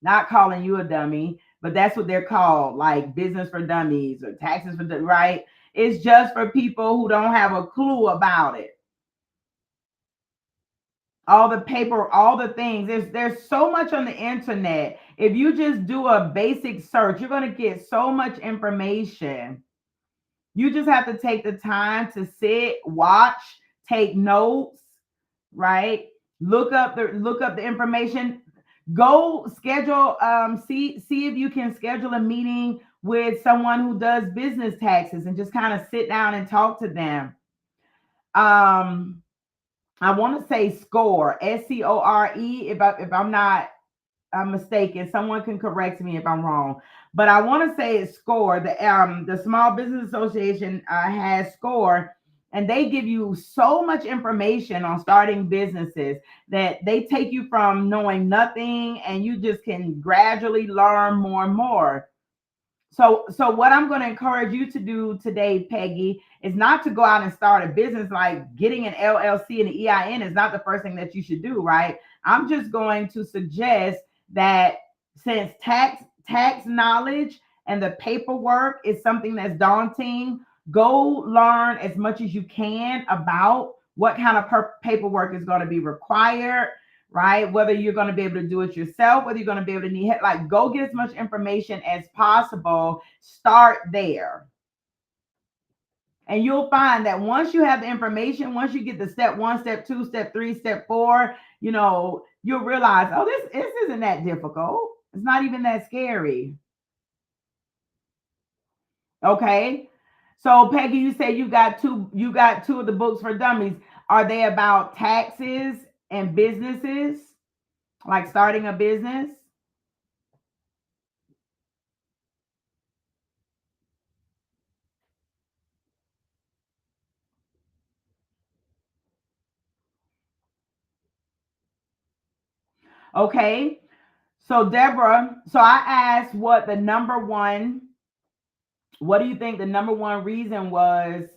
Not calling you a dummy, but that's what they're called, like business for dummies or taxes for right? It's just for people who don't have a clue about it. All the paper, all the things. There's so much on the internet. If you just do a basic search, you're going to get so much information. You just have to take the time to sit, watch, take notes, right? Look up the information. Go schedule, see if you can schedule a meeting with someone who does business taxes and just kind of sit down and talk to them. I want to say SCORE, SCORE. If I'm not mistaken, someone can correct me if I'm wrong, but I want to say it's SCORE. The Small Business Association has SCORE, and they give you so much information on starting businesses that they take you from knowing nothing, and you just can gradually learn more and more. So what I'm going to encourage you to do today, Peggy, is not to go out and start a business. Like getting an LLC and an EIN is not the first thing that you should do, right? I'm just going to suggest that since tax knowledge and the paperwork is something that's daunting, go learn as much as you can about what kind of paperwork is going to be required, right? Whether you're going to be able to do it yourself, whether you're going to be able to need help, like go get as much information as possible. Start there. And you'll find that once you have the information, once you get the step 1, step 2, step 3, step 4, you'll realize, oh, this isn't that difficult. It's not even that scary. Okay. So Peggy, you say you got two of the books for dummies. Are they about taxes and businesses? Like starting a business? Okay. So Deborah, so I asked what do you think the number one reason was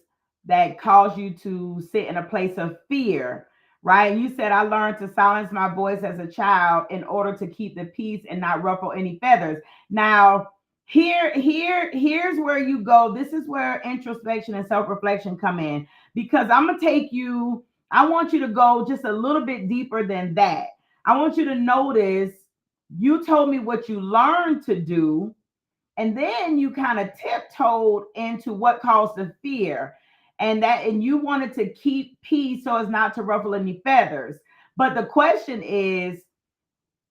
that caused you to sit in a place of fear, right? You said, I learned to silence my voice as a child in order to keep the peace and not ruffle any feathers. Now, here's where you go. This is where introspection and self-reflection come in, because I want you to go just a little bit deeper than that. I want you to notice you told me what you learned to do, and then you kind of tiptoed into what caused the fear, and you wanted to keep peace so as not to ruffle any feathers. But the question is,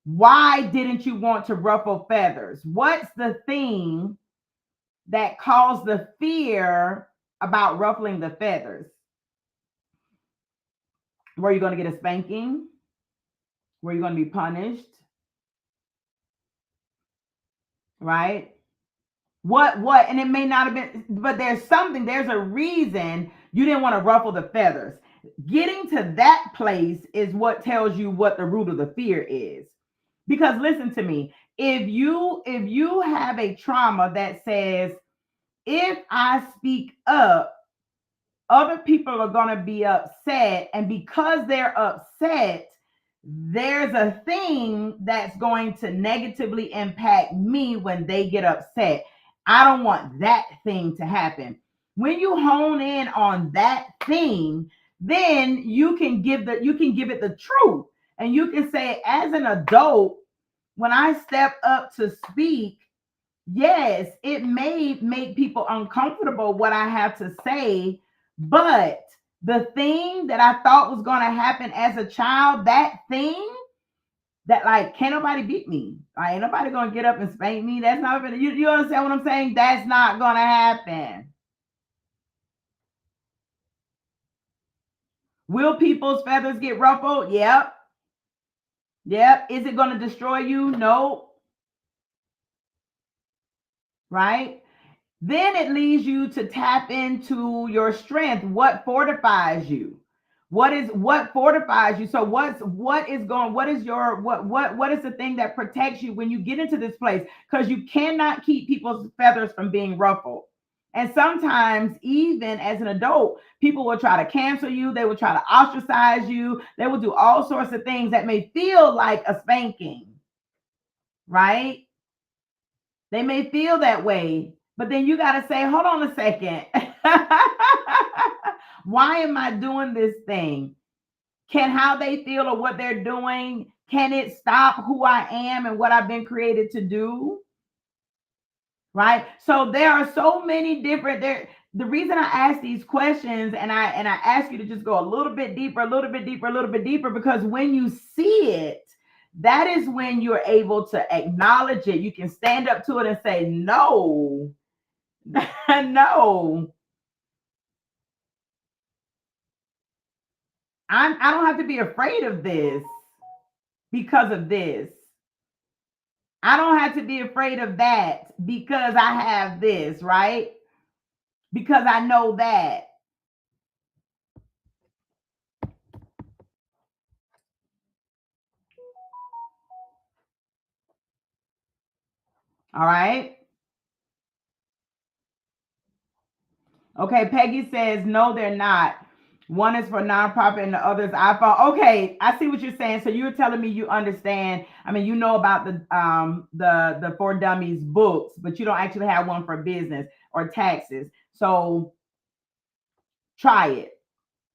why didn't you want to ruffle feathers? What's the thing that caused the fear about ruffling the feathers? Were you going to get a spanking? Were you going to be punished? Right? What? And it may not have been, but there's a reason you didn't want to ruffle the feathers. Getting to that place is what tells you what the root of the fear is. Because listen to me, if you have a trauma that says, if I speak up, other people are going to be upset, and because they're upset, there's a thing that's going to negatively impact me when they get upset. I don't want that thing to happen. When you hone in on that thing, then you can give it the truth. And you can say, as an adult, when I step up to speak, yes, it may make people uncomfortable what I have to say, but the thing that I thought was going to happen as a child, that thing that, like, can't nobody beat me. Like, ain't nobody going to get up and spank me. That's not gonna, you understand what I'm saying? That's not going to happen. Will people's feathers get ruffled? Yep. Yep. Is it going to destroy you? No. Right? Then it leads you to tap into your strength. What fortifies you? What fortifies you? So what is your what is the thing that protects you when you get into this place? Because you cannot keep people's feathers from being ruffled. And sometimes, even as an adult, people will try to cancel you, they will try to ostracize you, they will do all sorts of things that may feel like a spanking, right? They may feel that way, but then you got to say, hold on a second. Why am I doing this thing? Can how they feel or what they're doing, can it stop who I am and what I've been created to do? Right? So there are so many different there. The reason I ask these questions, and I ask you to just go a little bit deeper, a little bit deeper, a little bit deeper, because when you see it, that is when you're able to acknowledge it. You can stand up to it and say, no, no, I don't have to be afraid of this because of this. I don't have to be afraid of that because I have this, right? Because I know that. All right. Okay, Peggy says, no, they're not. One is for nonprofit and the other is iPhone. Okay, I see what you're saying. So you're telling me you understand. I mean, you know about the For Dummies books, but you don't actually have one for business or taxes. So try it,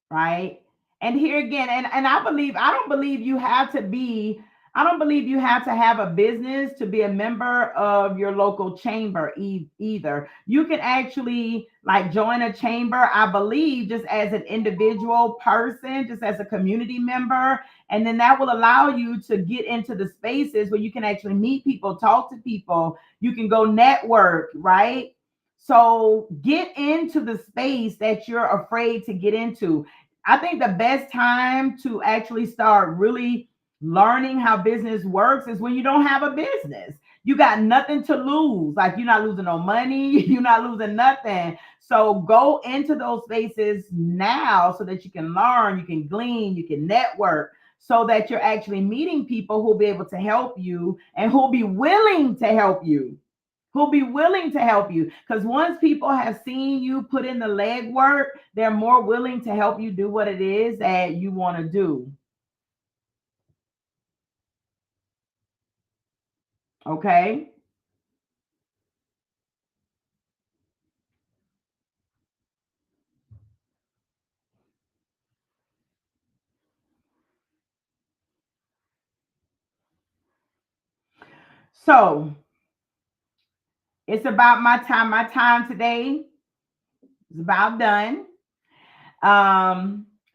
right? And here again, and I don't believe you have to be, I don't believe you have to have a business to be a member of your local chamber either. You can actually like join a chamber, I believe, just as an individual person, just as a community member. And then that will allow you to get into the spaces where you can actually meet people, talk to people, you can go network, right? So get into the space that you're afraid to get into. I think the best time to actually start really learning how business works is when you don't have a business. You got nothing to lose. Like, you're not losing no money, you're not losing nothing. So go into those spaces now so that you can learn, you can glean, you can network, so that you're actually meeting people who'll be able to help you and who'll be willing to help you. Who'll be willing to help you. Because once people have seen you put in the legwork, they're more willing to help you do what it is that you want to do. Okay. So it's about my time. My time today is about done.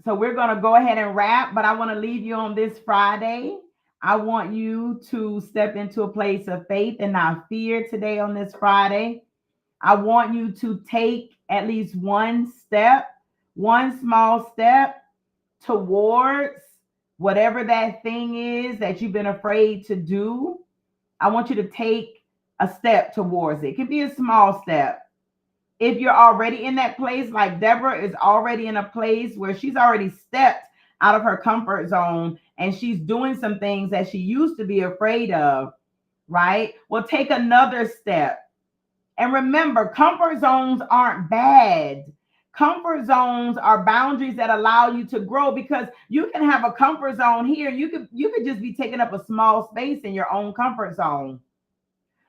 So we're going to go ahead and wrap, but I want to leave you on this Friday. I want you to step into a place of faith and not fear today on this Friday. I want you to take at least one step, one small step towards whatever that thing is that you've been afraid to do. I want you to take a step towards it. It can be a small step. If you're already in that place, like Deborah is already in a place where she's already stepped out of her comfort zone and she's doing some things that she used to be afraid of, right? Well, take another step. And remember, comfort zones aren't bad. Comfort zones are boundaries that allow you to grow, because you can have a comfort zone here. You could just be taking up a small space in your own comfort zone.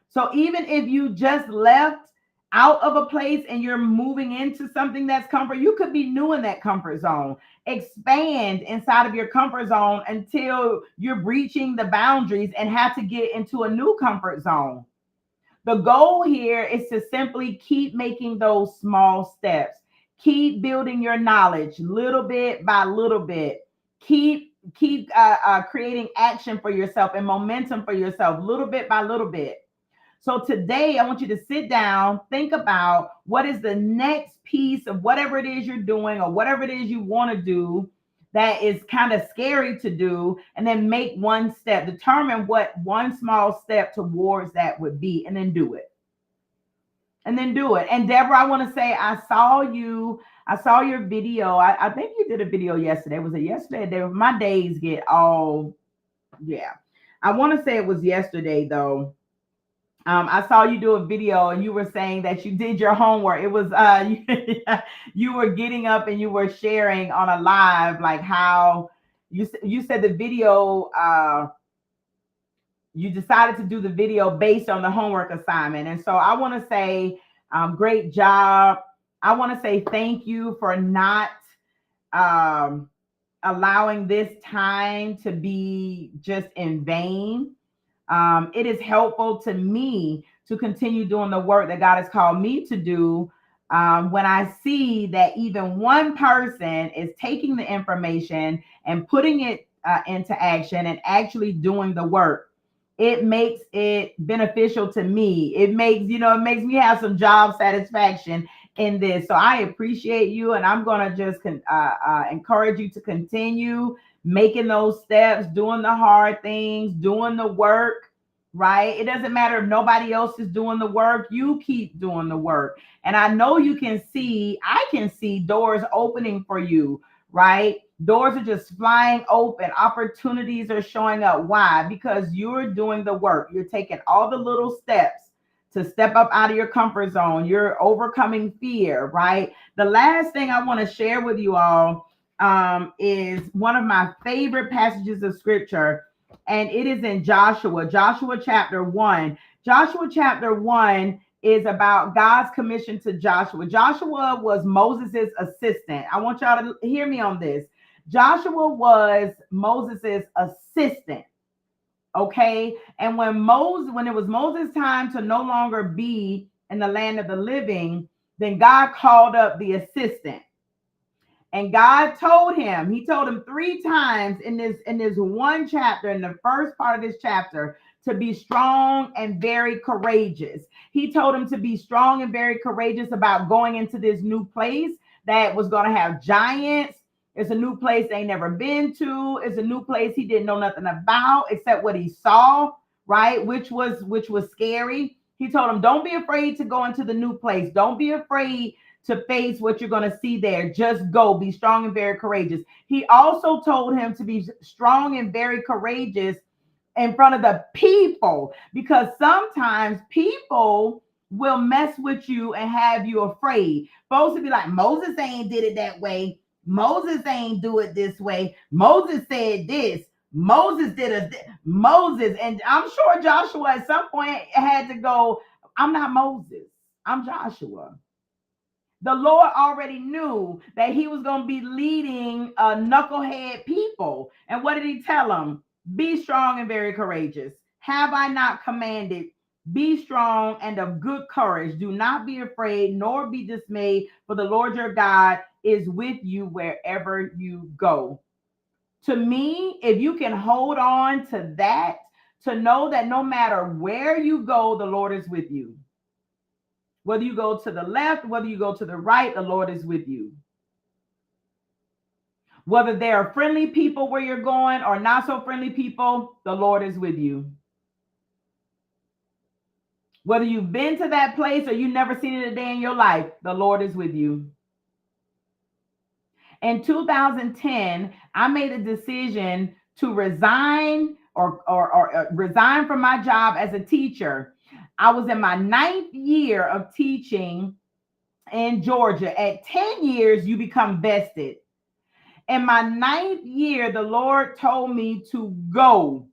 So even if you just left out of a place and you're moving into something that's comfort, you could be new in that comfort zone. Expand inside of your comfort zone until you're breaching the boundaries and have to get into a new comfort zone. The goal here is to simply keep making those small steps. Keep building your knowledge little bit by little bit. Keep creating action for yourself and momentum for yourself little bit by little bit. So today, I want you to sit down, think about what is the next piece of whatever it is you're doing or whatever it is you want to do that is kind of scary to do, and then make one step. Determine what one small step towards that would be, and then do it. And then do it. And Deborah, I want to say, I saw your video. I think you did a video yesterday. Was it yesterday? My days get all, yeah. I want to say it was yesterday, though. I saw you do a video and you were saying that you did your homework. It was you were getting up and you were sharing on a live, like how you said the video, you decided to do the video based on the homework assignment. And so I want to say great job. I want to say thank you for not um, allowing this time to be just in vain. It is helpful to me to continue doing the work that God has called me to do. When I see that even one person is taking the information and putting it into action and actually doing the work, it makes it beneficial to me. It makes me have some job satisfaction in this. So I appreciate you, and I'm going to just encourage you to continue making those steps, doing the hard things, doing the work, right? It doesn't matter if nobody else is doing the work, you keep doing the work. And I know I can see doors opening for you, right? Doors are just flying open. Opportunities are showing up. Why? Because you're doing the work. You're taking all the little steps to step up out of your comfort zone. You're overcoming fear, right? The last thing I want to share with you all is one of my favorite passages of scripture, and it is in Joshua chapter 1. Joshua chapter 1 is about God's commission to Joshua. Joshua was Moses' assistant. I want y'all to hear me on this. Joshua was Moses' assistant. Okay. And when it was Moses' time to no longer be in the land of the living, then God called up the assistant. And God told him 3 times in this one chapter, in the first part of this chapter, to be strong and very courageous. He told him to be strong and very courageous about going into this new place that was going to have giants. It's a new place they never been to. It's a new place he didn't know nothing about except what he saw, right? Which was scary. He told him, don't be afraid to go into the new place. Don't be afraid to face what you're going to see there. Just go. Be strong and very courageous. He also told him to be strong and very courageous in front of the people, because sometimes people will mess with you and have you afraid. Folks will be like, Moses ain't did it that way. Moses ain't do it this way. Moses said this. Moses did a Moses. And I'm sure Joshua at some point had to go, I'm not Moses. I'm Joshua. The Lord already knew that he was going to be leading a knucklehead people. And what did he tell them? Be strong and very courageous. Have I not commanded? Be strong and of good courage. Do not be afraid, nor be dismayed, for the Lord your God is with you wherever you go. To me, if you can hold on to that, to know that no matter where you go, the Lord is with you. Whether you go to the left, whether you go to the right, the Lord is with you. Whether there are friendly people where you're going or not so friendly people, the Lord is with you. Whether you've been to that place or you've never seen it a day in your life, the Lord is with you. In 2010, I made a decision to resign or resign from my job as a teacher. I was in my 9th year of teaching in Georgia. At 10 years, you become vested. In my 9th year, the Lord told me to go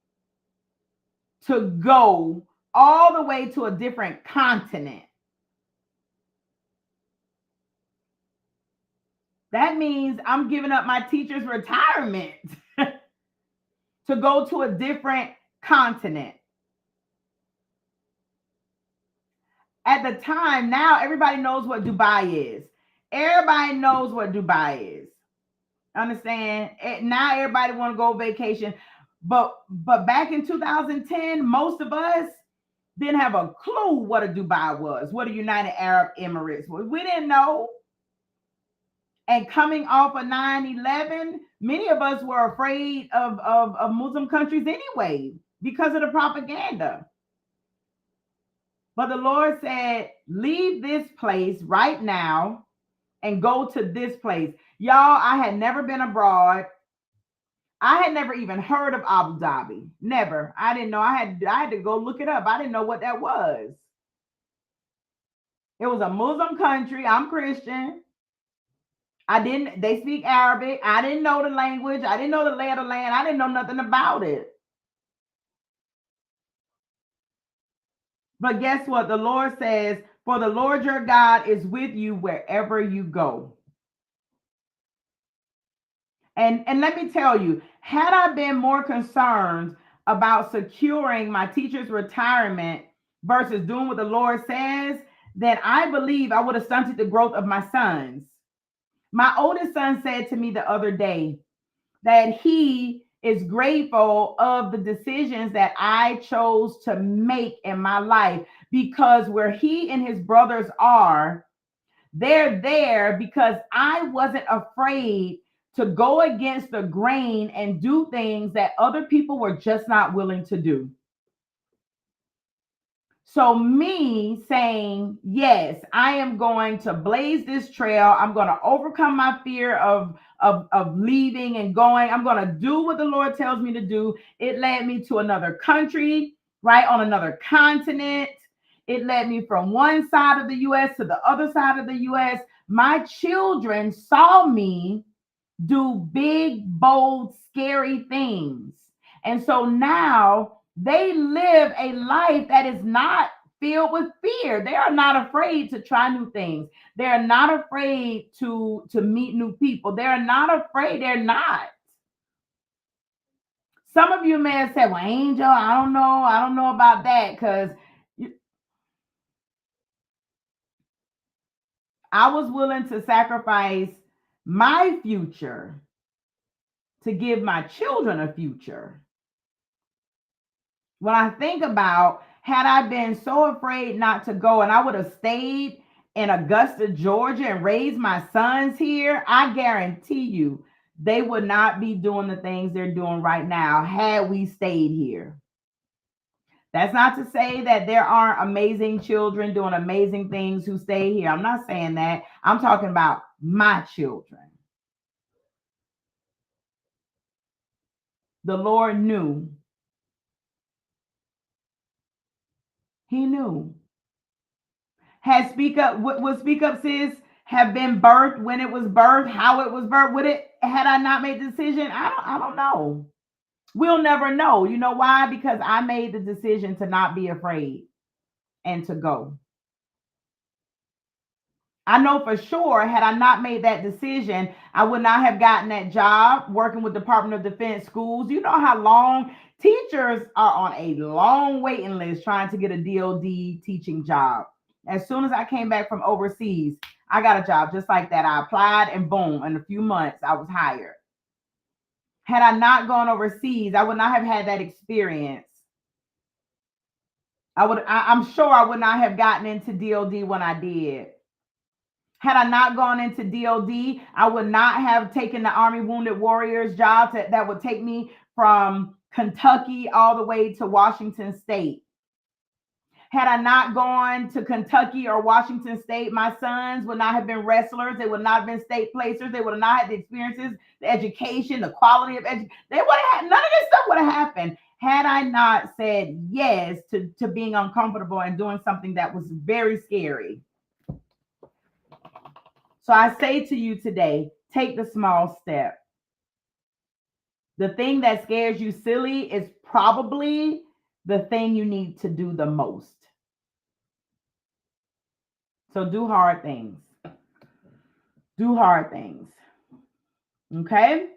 all the way to a different continent. That means I'm giving up my teacher's retirement to go to a different continent. At the time, now everybody knows what Dubai is. Everybody knows what Dubai is. Understand? Now everybody want to go vacation. But back in 2010, most of us didn't have a clue what a Dubai was, what a United Arab Emirates was. We didn't know. And coming off of 9/11, many of us were afraid of Muslim countries anyway because of the propaganda. But the Lord said, leave this place right now and go to this place. Y'all, I had never been abroad. I had never even heard of Abu Dhabi. Never. I didn't know. I had to go look it up. I didn't know what that was. It was a Muslim country. I'm Christian. They speak Arabic. I didn't know the language. I didn't know the lay of the land. I didn't know nothing about it. But guess what? The Lord says, for the Lord your God is with you wherever you go. And let me tell you, had I been more concerned about securing my teacher's retirement versus doing what the Lord says, then I believe I would have stunted the growth of my sons. My oldest son said to me the other day that he is grateful of the decisions that I chose to make in my life, because where he and his brothers are, they're there because I wasn't afraid to go against the grain and do things that other people were just not willing to do. So me saying, yes, I am going to blaze this trail. I'm going to overcome my fear of leaving and going. I'm going to do what the Lord tells me to do. It led me to another country, right, on another continent. It led me from one side of the U.S. to the other side of the U.S. My children saw me do big, bold, scary things. And so now they live a life that is not filled with fear. They are not afraid to try new things. They're not afraid to meet new people. They're not afraid. They're not. Some of you may have said, well, Angel, I don't know about that, because I was willing to sacrifice my future to give my children a future. When I think about, had I been so afraid not to go and I would have stayed in Augusta, Georgia and raised my sons here, I guarantee you they would not be doing the things they're doing right now had we stayed here. That's not to say that there aren't amazing children doing amazing things who stay here. I'm not saying that. I'm talking about my children. The Lord knew. He knew. Had Speak Up, would Speak Up Sis have been birthed when it was birthed, how it was birthed? Would it, had I not made the decision? I don't know. We'll never know. You know why? Because I made the decision to not be afraid and to go. I know for sure, had I not made that decision, I would not have gotten that job working with Department of Defense schools. You know how long teachers are on a long waiting list trying to get a DOD teaching job. As soon as I came back from overseas, I got a job just like that. I applied and boom, in a few months, I was hired. Had I not gone overseas, I would not have had that experience. I'm sure I would not have gotten into DOD when I did. Had I not gone into DOD, I would not have taken the Army Wounded Warriors job that would take me from Kentucky all the way to Washington State. Had I not gone to Kentucky or Washington State, my sons would not have been wrestlers. They would not have been state placers. They would have not had the experiences, the education, the quality of education. They would have had, none of this stuff would have happened had I not said yes to being uncomfortable and doing something that was very scary. So I say to you today, take the small step. The thing that scares you silly is probably the thing you need to do the most. So do hard things. Do hard things. Okay?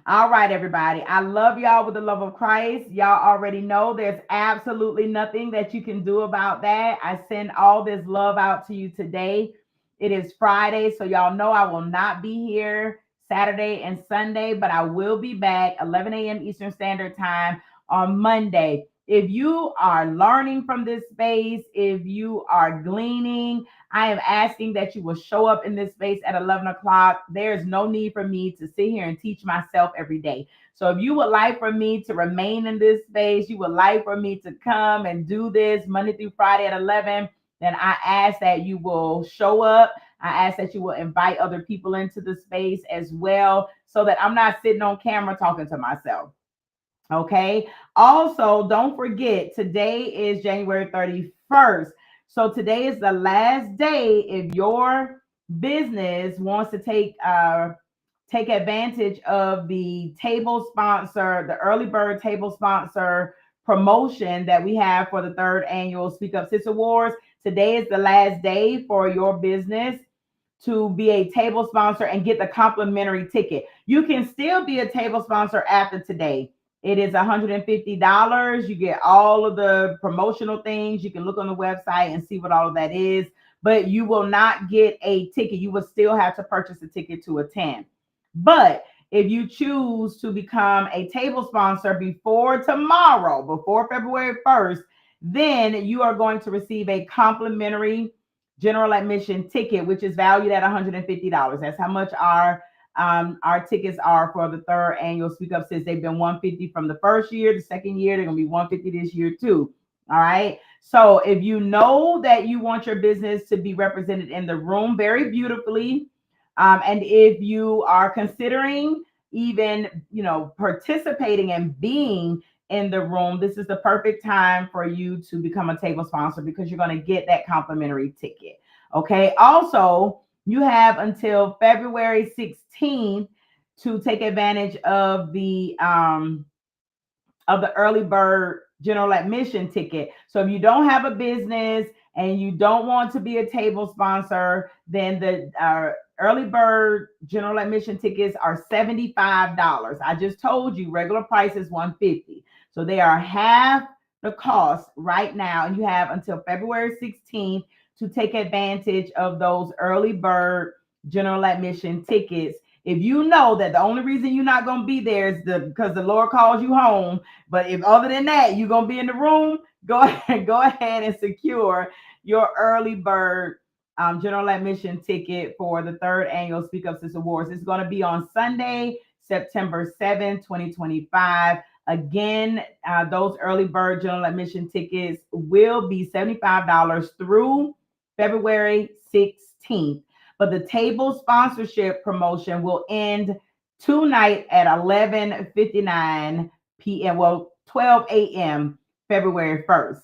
All right, everybody. I love y'all with the love of Christ. Y'all already know there's absolutely nothing that you can do about that. I send all this love out to you today. It is Friday, so y'all know I will not be here Saturday and Sunday, but I will be back 11 a.m. Eastern Standard Time on Monday. If you are learning from this space, if you are gleaning, I am asking that you will show up in this space at 11 o'clock. There's no need for me to sit here and teach myself every day. So if you would like for me to remain in this space, you would like for me to come and do this Monday through Friday at 11, then I ask that you will show up. I ask that you will invite other people into the space as well, so that I'm not sitting on camera talking to myself. Okay. Also, don't forget, today is January 31st. So today is the last day if your business wants to take advantage of the table sponsor, the early bird table sponsor promotion that we have for the third annual Speak Up Sis Awards. Today is the last day for your business to be a table sponsor and get the complimentary ticket. You can still be a table sponsor after today. It is $150. You get all of the promotional things. You can look on the website and see what all of that is, but you will not get a ticket. You will still have to purchase a ticket to attend. But if you choose to become a table sponsor before tomorrow, before February 1st, then you are going to receive a complimentary general admission ticket, which is valued at $150. That's how much our tickets are for the third annual Speak Up Sis. They've been $150 from the first year. The second year, they're going to be $150 this year too. All right. So if you know that you want your business to be represented in the room very beautifully, and if you are considering even, participating and being in the room, this is the perfect time for you to become a table sponsor, because you're going to get that complimentary ticket. Okay. Also, you have until February 16th to take advantage of the early bird general admission ticket. So if you don't have a business and you don't want to be a table sponsor, then the early bird general admission tickets are $75. I just told you regular price is $150. So they are half the cost right now, and you have until February 16th to take advantage of those early bird general admission tickets. If you know that the only reason you're not going to be there is because the Lord calls you home, but if other than that, you're going to be in the room, go ahead and secure your early bird general admission ticket for the third annual Speak Up Sis Awards. It's going to be on Sunday, September 7th, 2025. Again, those early bird general admission tickets will be $75 through February 16th. But the table sponsorship promotion will end tonight at 11:59 p.m. Well, 12 a.m. February 1st.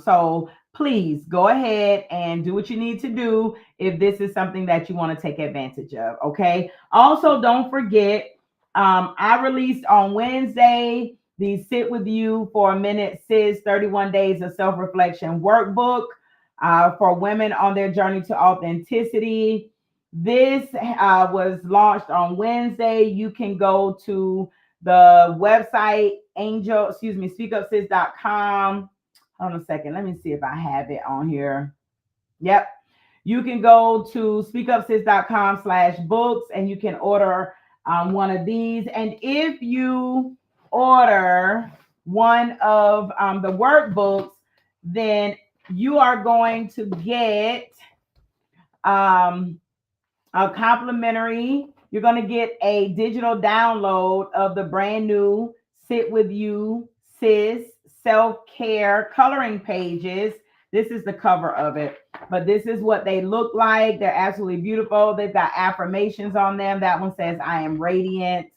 So please go ahead and do what you need to do if this is something that you want to take advantage of. Okay. Also, don't forget, I released on Wednesday the Sit With You for a Minute Sis 31 Days of Self-Reflection workbook for women on their journey to authenticity. This was launched on Wednesday. You can go to the website speakupsis.com. Hold on a second. Let me see if I have it on here. Yep. You can go to speakupsis.com/books and you can order one of these. And if you order one of the workbooks, then you are going to get a complimentary. You're going to get a digital download of the brand new Sit With You Sis self-care coloring pages. This is the cover of it, but this is what they look like. They're absolutely beautiful. They've got affirmations on them. That one says, I am radiant.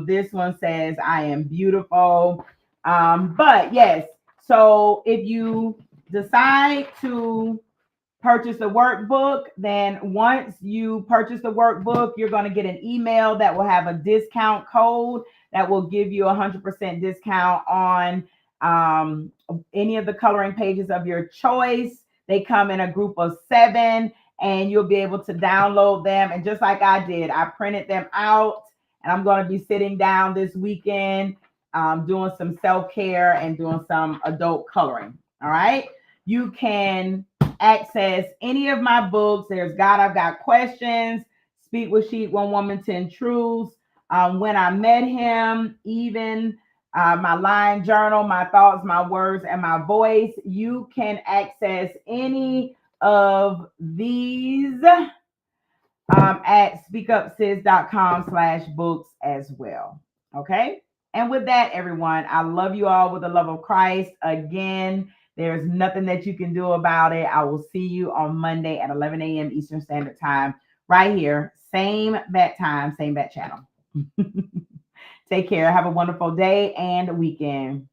This one says, I am beautiful. But yes, so if you decide to purchase the workbook, then once you purchase the workbook, you're going to get an email that will have a discount code that will give you 100% discount on any of the coloring pages of your choice. They come in a group of 7, and you'll be able to download them. And just like I did, I printed them out, and I'm going to be sitting down this weekend doing some self-care and doing some adult coloring. All right. You can access any of my books. There's God, I've Got Questions, Speak with Sheep, One Woman, 10 Truths, When I Met Him, even my line journal, my thoughts, my words, and my voice. You can access any of these at speakupsis.com/books as well. Okay. And with that, everyone, I love you all with the love of Christ. Again, there's nothing that you can do about it. I will see you on Monday at 11 a.m. Eastern Standard Time, right here. Same bat time, same bat channel. Take care. Have a wonderful day and weekend.